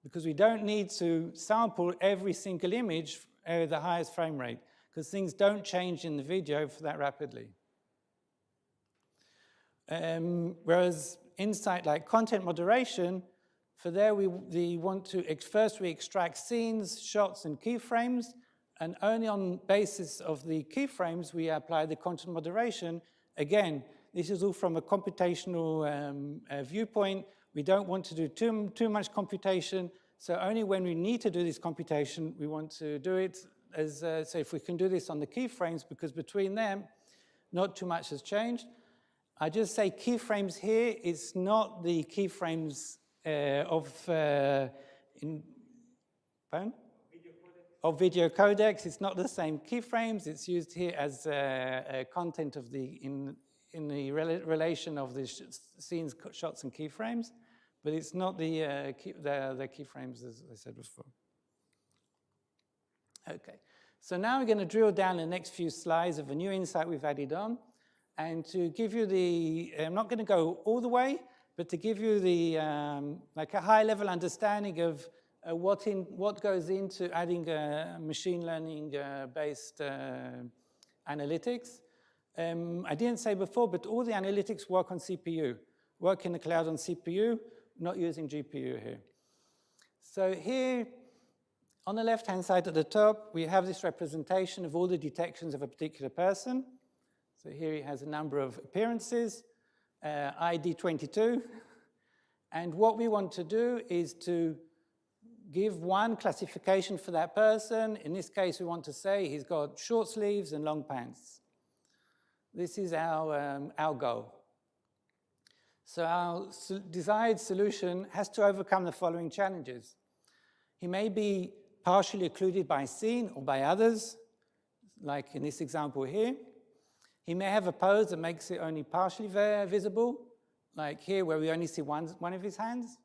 Because we don't need to sample every single image at the highest frame rate, because things don't change in the video for that rapidly. Whereas insight like content moderation, for there we want to, first we extract scenes, shots, and keyframes, and only on basis of the keyframes we apply the content moderation. Again, this is all from a computational viewpoint. We don't want to do too much computation, so only when we need to do this computation, we want to do it as, so if we can do this on the keyframes, because between them, not too much has changed. I just say keyframes here, it's not the keyframes of video codecs. It's not the same keyframes. It's used here as content of the, in the relation of the scenes, shots, and keyframes, but it's not the keyframes, as I said before. Okay, so now we're going to drill down the next few slides of a new insight we've added on. And to give you the, I'm not going to go all the way, but to give you the, like a high-level understanding of what goes into adding machine learning-based analytics. I didn't say before, but all the analytics work on CPU, work in the cloud on CPU, not using GPU here. So here, on the left-hand side at the top, we have this representation of all the detections of a particular person. So here he has a number of appearances, ID 22. And what we want to do is to give one classification for that person. In this case, we want to say he's got short sleeves and long pants. This is our goal. So our desired solution has to overcome the following challenges. He may be partially occluded by scene or by others, like in this example here. He may have a pose that makes it only partially visible, like here where we only see one of his hands.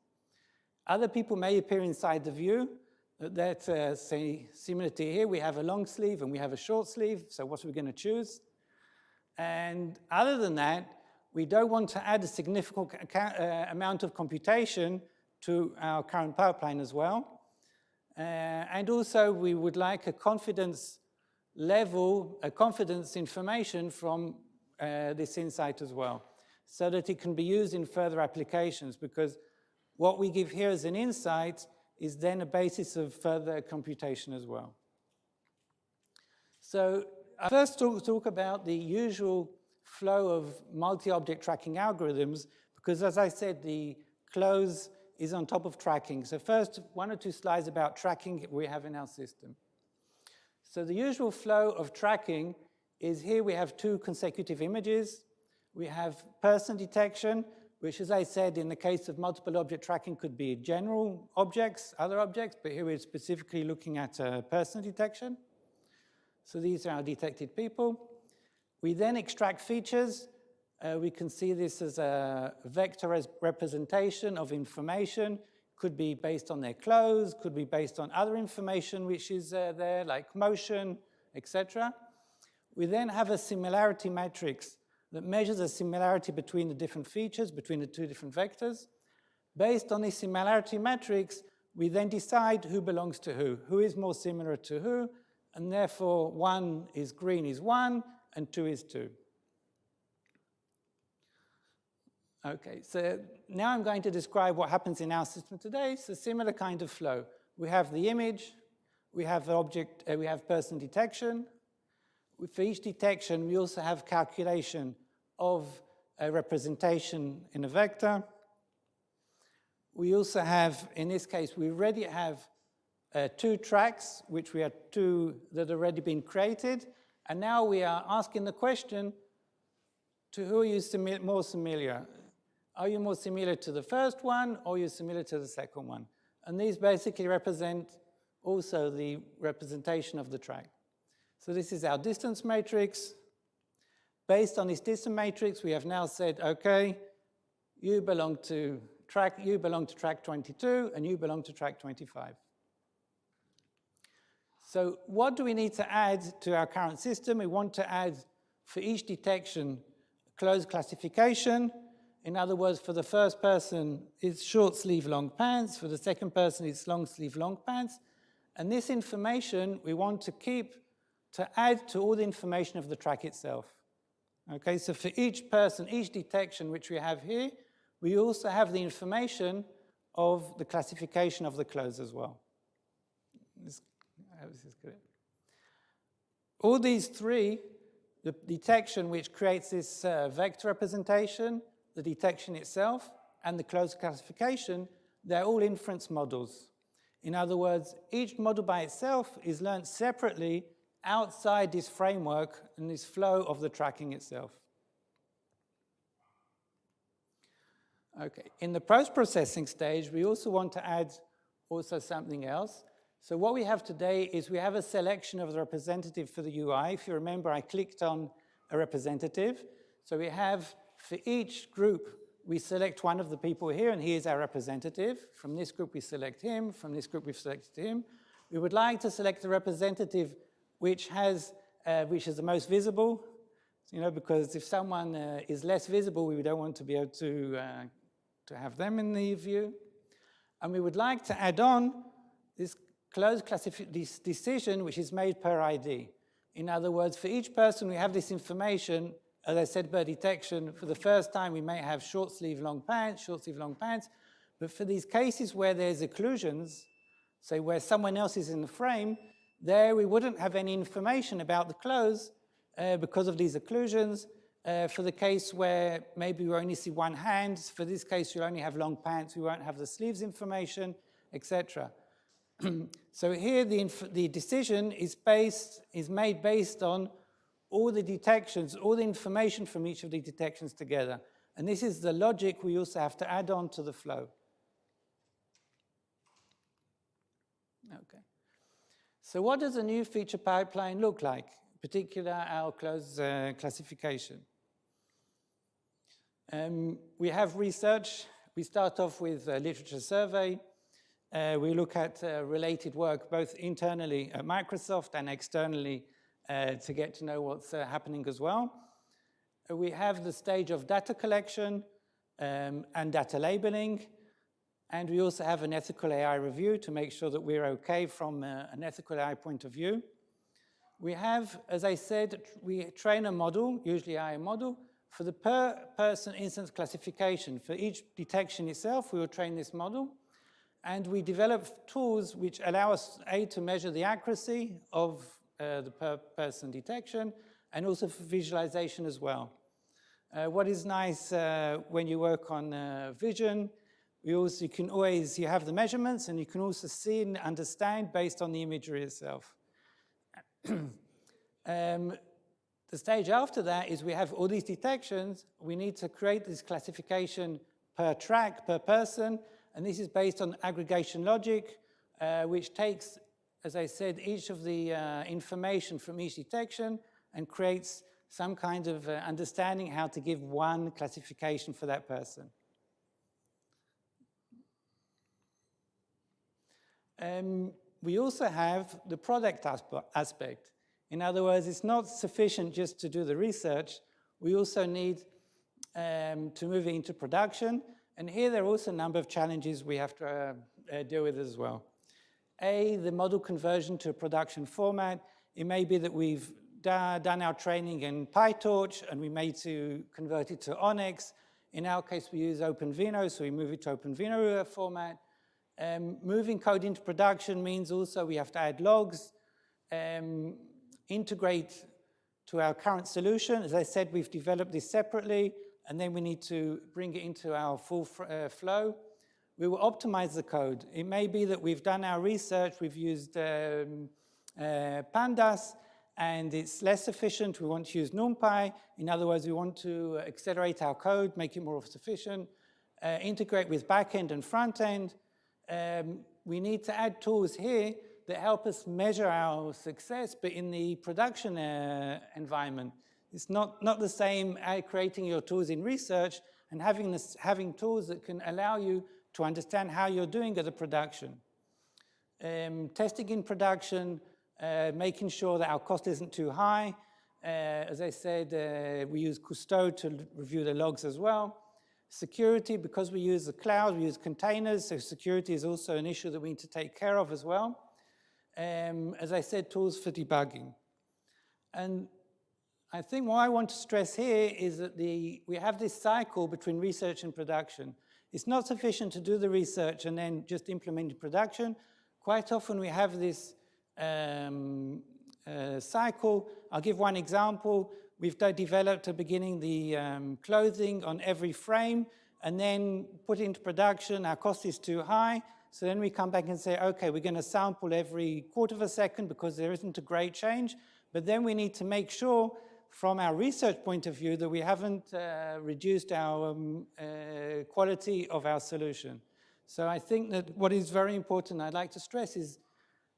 Other people may appear inside the view. Say, similar to here, we have a long sleeve and we have a short sleeve, so what are we going to choose? And other than that, we don't want to add a significant amount of computation to our current pipeline as well. And also, we would like a confidence level, a confidence information from this insight as well, so that it can be used in further applications, because what we give here as an insight is then a basis of further computation as well. So I first talk about the usual flow of multi-object tracking algorithms, because as I said, the close is on top of tracking. So first, 1 or 2 slides about tracking we have in our system. So the usual flow of tracking is here we have 2 consecutive images. We have person detection, which, as I said, in the case of multiple object tracking could be general objects, other objects, but here we're specifically looking at person detection. So these are our detected people. We then extract features. We can see this as a vector representation of information. Could be based on their clothes, could be based on other information which is there, like motion, etc. We then have a similarity matrix that measures the similarity between the different features, between the 2 different vectors. Based on this similarity matrix, we then decide who belongs to who is more similar to who, and therefore 1 is green is 1, and 2 is 2. Okay, so now I'm going to describe what happens in our system today. It's a similar kind of flow. We have the image, we have the object, we have person detection, for each detection, we also have calculation of a representation in a vector. We also have, in this case, we already have 2 tracks, which we have 2 that have already been created. And now we are asking the question, to who are you more familiar? Are you more similar to the first one, or are you similar to the second one? And these basically represent also the representation of the track. So this is our distance matrix. Based on this distance matrix, we have now said, okay, you belong to track 22, and you belong to track 25. So what do we need to add to our current system? We want to add, for each detection, closed classification. In other words, for the first person, it's short sleeve, long pants. For the second person, it's long sleeve, long pants. And this information we want to keep to add to all the information of the track itself. Okay, so for each person, each detection which we have here, we also have the information of the classification of the close as well. This is good. All these 3, the detection which creates this vector representation, the detection itself, and the closed classification, they're all inference models. In other words, each model by itself is learned separately outside this framework and this flow of the tracking itself. Okay, in the post-processing stage, we also want to add also something else. So what we have today is we have a selection of the representative for the UI. If you remember, I clicked on a representative. So we have, for each group, we select one of the people here, and he is our representative. From this group, we select him. From this group, we've selected him. We would like to select the representative which is the most visible, because if someone is less visible, we don't want to be able to have them in the view. And we would like to add on this closed this decision which is made per ID. In other words, for each person, we have this information, as I said, per detection. For the first time, we may have short sleeve, long pants, short sleeve, long pants. But for these cases where there's occlusions, say where someone else is in the frame, there we wouldn't have any information about the close because of these occlusions. For the case where maybe we only see one hand, for this case you only have long pants, we won't have the sleeves information, etc. So here the decision is made based on all the detections, all the information from each of the detections together. And this is the logic we also have to add on to the flow. Okay. So what does a new feature pipeline look like, in particular our closed classification? We have research. We start off with a literature survey. We look at related work both internally at Microsoft and externally to get to know what's happening as well. We have the stage of data collection and data labeling. And we also have an ethical AI review to make sure that we're okay from an ethical AI point of view. We have, as I said, we train a model, usually AI model, for the per-person instance classification. For each detection itself, we will train this model. And we develop tools which allow us, A, to measure the accuracy of the per-person detection, and also for visualization as well. What is nice when you work on vision, you have the measurements, and you can also see and understand based on the imagery itself. The stage after that is we have all these detections. We need to create this classification per track, per person, and this is based on aggregation logic, which takes, as I said, each of the information from each detection and creates some kind of understanding how to give one classification for that person. We also have the product aspect. In other words, it's not sufficient just to do the research. We also need to move it into production. And here there are also a number of challenges we have to deal with as well. A, the model conversion to a production format. It may be that we've done our training in PyTorch and we may to convert it to Onyx. In our case, we use OpenVINO, so we move it to OpenVINO format. Moving code into production means also we have to add logs, integrate to our current solution. As I said, we've developed this separately, and then we need to bring it into our full flow. We will optimize the code. It may be that we've done our research, we've used pandas, and it's less efficient. We want to use NumPy. In other words, we want to accelerate our code, make it more efficient, integrate with backend and frontend. We need to add tools here that help us measure our success, but in the production environment. It's not the same creating your tools in research and having tools that can allow you to understand how you're doing at the production. Testing in production, making sure that our cost isn't too high. As I said, we use Cousteau to review the logs as well. Security, because we use the cloud, we use containers, so security is also an issue that we need to take care of as well. As I said, tools for debugging. And I think what I want to stress here is that we have this cycle between research and production. It's not sufficient to do the research and then just implement in production. Quite often we have this cycle. I'll give one example. We've developed at the beginning the clothing on every frame, and then put it into production. Our cost is too high. So then we come back and say, okay, we're going to sample every quarter of a second because there isn't a great change. But then we need to make sure from our research point of view that we haven't reduced our quality of our solution. So I think that what is very important, I'd like to stress, is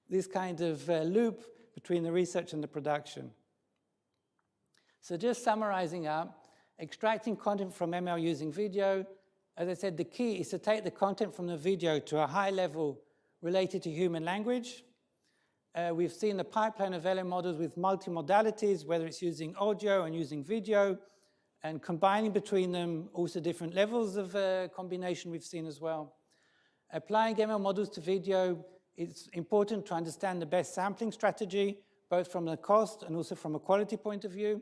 this kind of loop between the research and the production. So just summarizing up, extracting content from ML using video. As I said, the key is to take the content from the video to a high level related to human language. We've seen the pipeline of LM models with multimodalities, whether it's using audio and using video, and combining between them also different levels of combination we've seen as well. Applying ML models to video, it's important to understand the best sampling strategy, both from the cost and also from a quality point of view.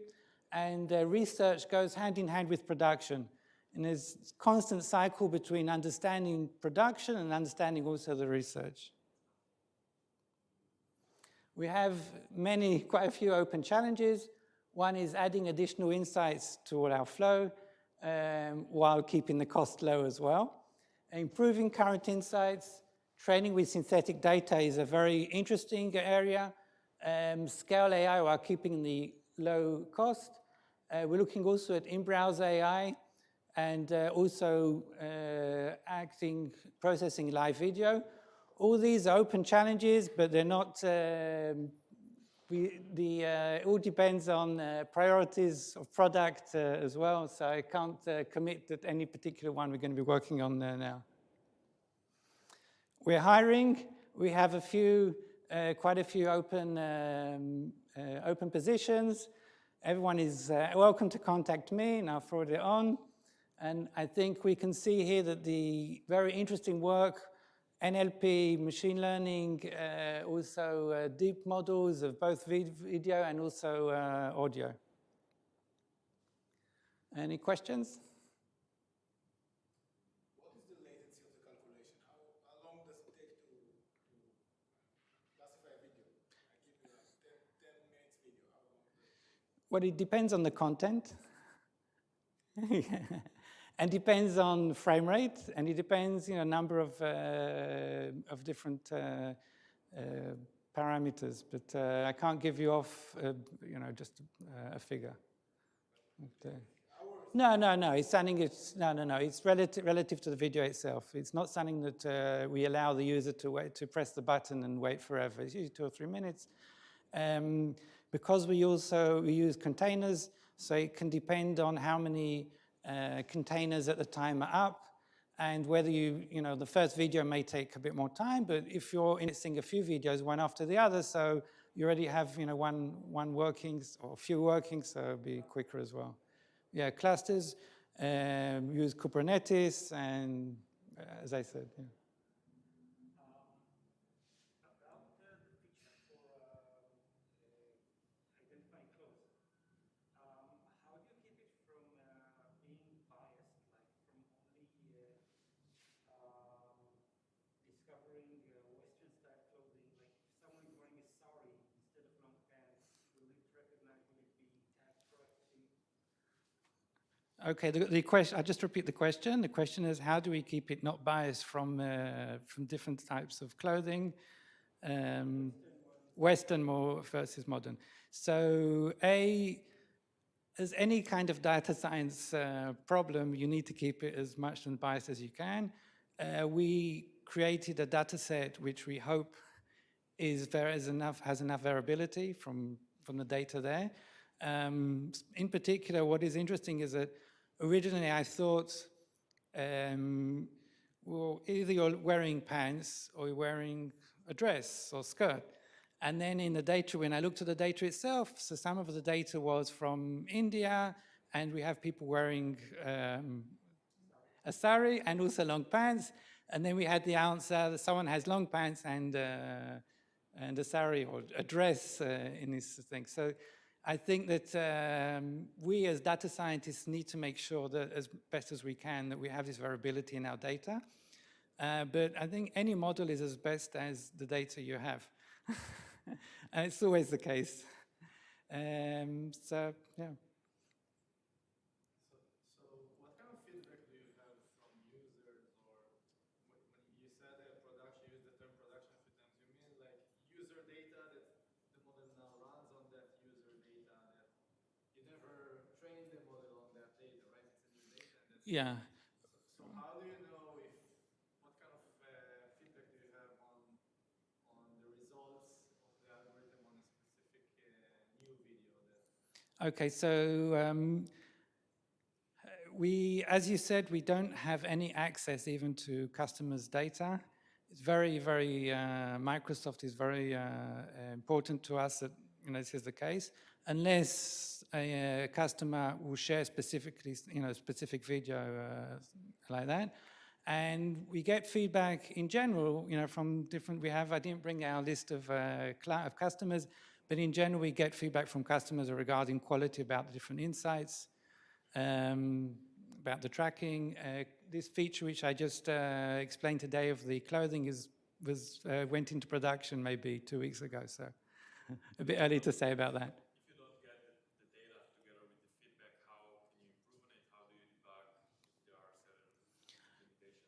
And research goes hand in hand with production. And there's a constant cycle between understanding production and understanding also the research. We have quite a few open challenges. One is adding additional insights to all our flow while keeping the cost low as well. Improving current insights, training with synthetic data is a very interesting area. Scale AI while keeping the low cost. We're looking also at in-browser AI and also processing live video. All these are open challenges, but they're not, it all depends on priorities of product as well, so I can't commit that any particular one we're going to be working on now. We're hiring. We have quite a few open positions. Everyone is welcome to contact me, and I'll forward it on. And I think we can see here that the very interesting work, NLP, machine learning, also deep models of both video and also audio. Any questions? What is the latency of the calculation? How long does it take to classify a video? I give you a 10 minutes video. How long does it take? Well, it depends on the content. And depends on frame rate, and it depends, a number of different parameters. But I can't give you off, just a figure. No. It's something. It's relative to the video itself. It's not something that we allow the user to press the button and wait forever. It's usually 2 or 3 minutes. Because we use containers, so it can depend on how many containers at the time are up, and whether the first video may take a bit more time, but if you're indexing a few videos one after the other, so you already have one working or a few working, so it'll be quicker as well. Yeah, clusters, use Kubernetes, and as I said, yeah. Okay, the question, I'll just repeat the question. The question is, how do we keep it not biased from different types of clothing? Western more versus modern. So as any kind of data science problem, you need to keep it as much unbiased as you can. We created a data set which we hope has enough variability from the data there. In particular, what is interesting is that originally I thought, well, either you're wearing pants or you're wearing a dress or skirt. And then in the data, when I looked at the data itself, so some of the data was from India, and we have people wearing a sari and also long pants. And then we had the answer that someone has long pants and a sari or a dress in this thing. So I think that we as data scientists need to make sure that as best as we can that we have this variability in our data. But I think any model is as best as the data you have. And it's always the case. So, yeah. So what kind of feedback do you have from users, or when you said production, use the term production a few times, you mean like user data that the model now runs on that user data that you never trained the model on that data, right? It's a new data. And that's Yeah. So how do you know what kind of feedback do you have on the results of the algorithm on a specific new video that Okay, so as you said, we don't have any access even to customers' data. It's very, Microsoft is very important to us that this is the case, unless a customer will share specifically, specific video like that. And we get feedback in general, from different, I didn't bring our list of customers, but in general, we get feedback from customers regarding quality, about the different insights, about the tracking. This feature, which I just explained today of the clothing, went into production maybe 2 weeks ago, so a bit early to say about that. If you don't get the data together with the feedback, how can you improve on it? How do you debug if there are certain limitations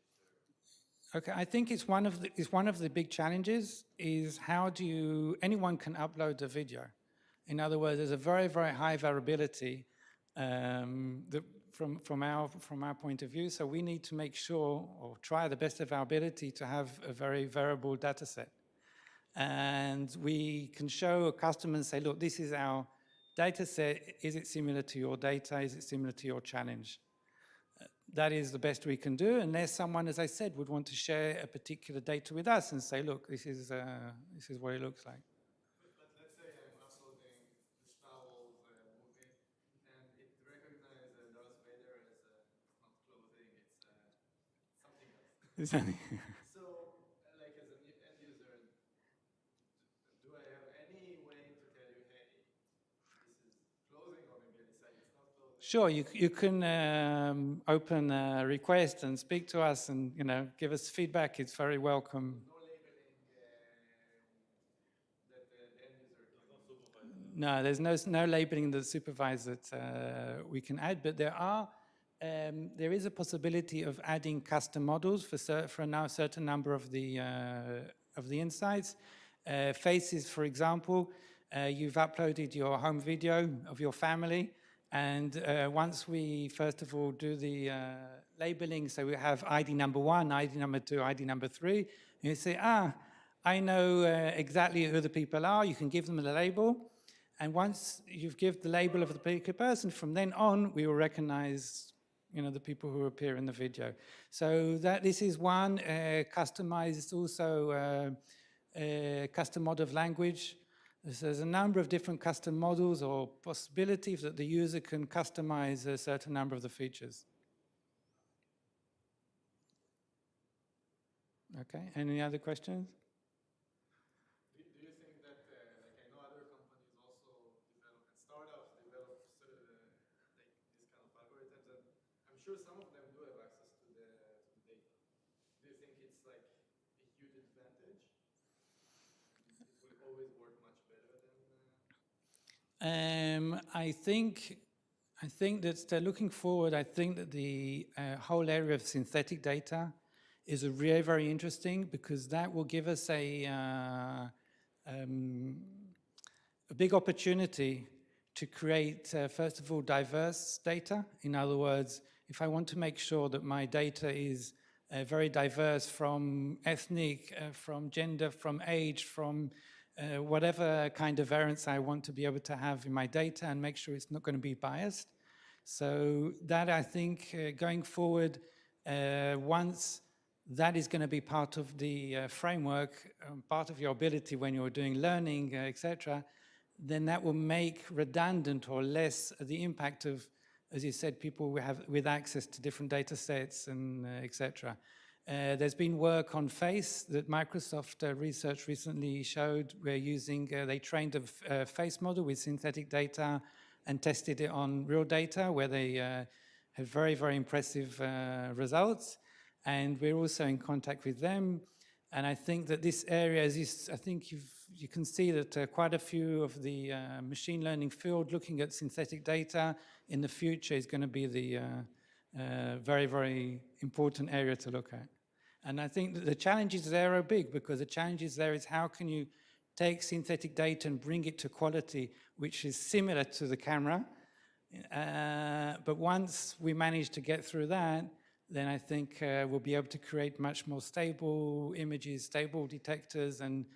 there? Okay, I think it's one of the big challenges is anyone can upload a video. In other words, there's a very, very high variability from our point of view. So we need to make sure, or try the best of our ability, to have a very variable data set. And we can show a customer and say, look, this is our data set. Is it similar to your data? Is it similar to your challenge? That is the best we can do, unless someone, as I said, would want to share a particular data with us and say, look, this is what it looks like. But let's say I'm uploading the Star Wars movie, and it recognizes Darth Vader as not clothing, it's something else. So, like as an end user, do I have any way to tell you, hey, this is clothing, or maybe I decide it's not clothing? Sure, you can open a request and speak to us and give us feedback. It's very welcome. No labeling that the end user can. No, there's no labeling that supervise that we can add, but there is a possibility of adding custom models for now a certain number of the insights. Faces, for example, you've uploaded your home video of your family, and once we first of all do the labeling, so we have ID number 1, ID number 2, ID number 3, and you say, I know exactly who the people are. You can give them the label. And once you've given the label of the particular person, from then on, we will recognize, the people who appear in the video. So this is one customized, also custom model of language. There's a number of different custom models or possibilities that the user can customize a certain number of the features. Okay, any other questions? Do you think that, like I know other companies also develop, and startups develop like these kind of algorithms, and I'm sure some of them do have access to the data. Do you think it's like a huge advantage? It will always work much better than? I think that looking forward, I think that the whole area of synthetic data is very, very interesting because that will give us a big opportunity to create, first of all, diverse data. In other words, if I want to make sure that my data is very diverse from ethnic, from gender, from age, from whatever kind of variance I want to be able to have in my data and make sure it's not going to be biased. So that I think going forward, once that is going to be part of the framework, part of your ability when you're doing learning, etc., then that will make redundant or less the impact of, as you said, people with access to different data sets and etc. There's been work on face that Microsoft research recently showed. They trained a face model with synthetic data and tested it on real data where they have very, very impressive results. And we're also in contact with them. And I think that this area, I think you can see that quite a few of the machine learning field looking at synthetic data in the future is going to be the very, very important area to look at. And I think that the challenges there are big because the challenges there is how can you take synthetic data and bring it to quality which is similar to the camera. But once we manage to get through that, then I think we'll be able to create much more stable images, stable detectors, and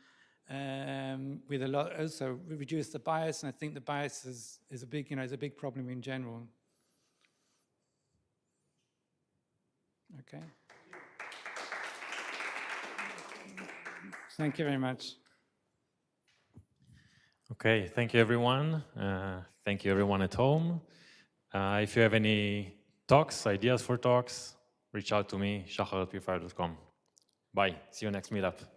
with a lot also reduce the bias. And I think the bias is a big problem in general. Okay. Thank you very much. Okay, thank you everyone. Thank you everyone at home. If you have any talks, ideas for talks, reach out to me, shachar@pfire.com. Bye, see you next meetup.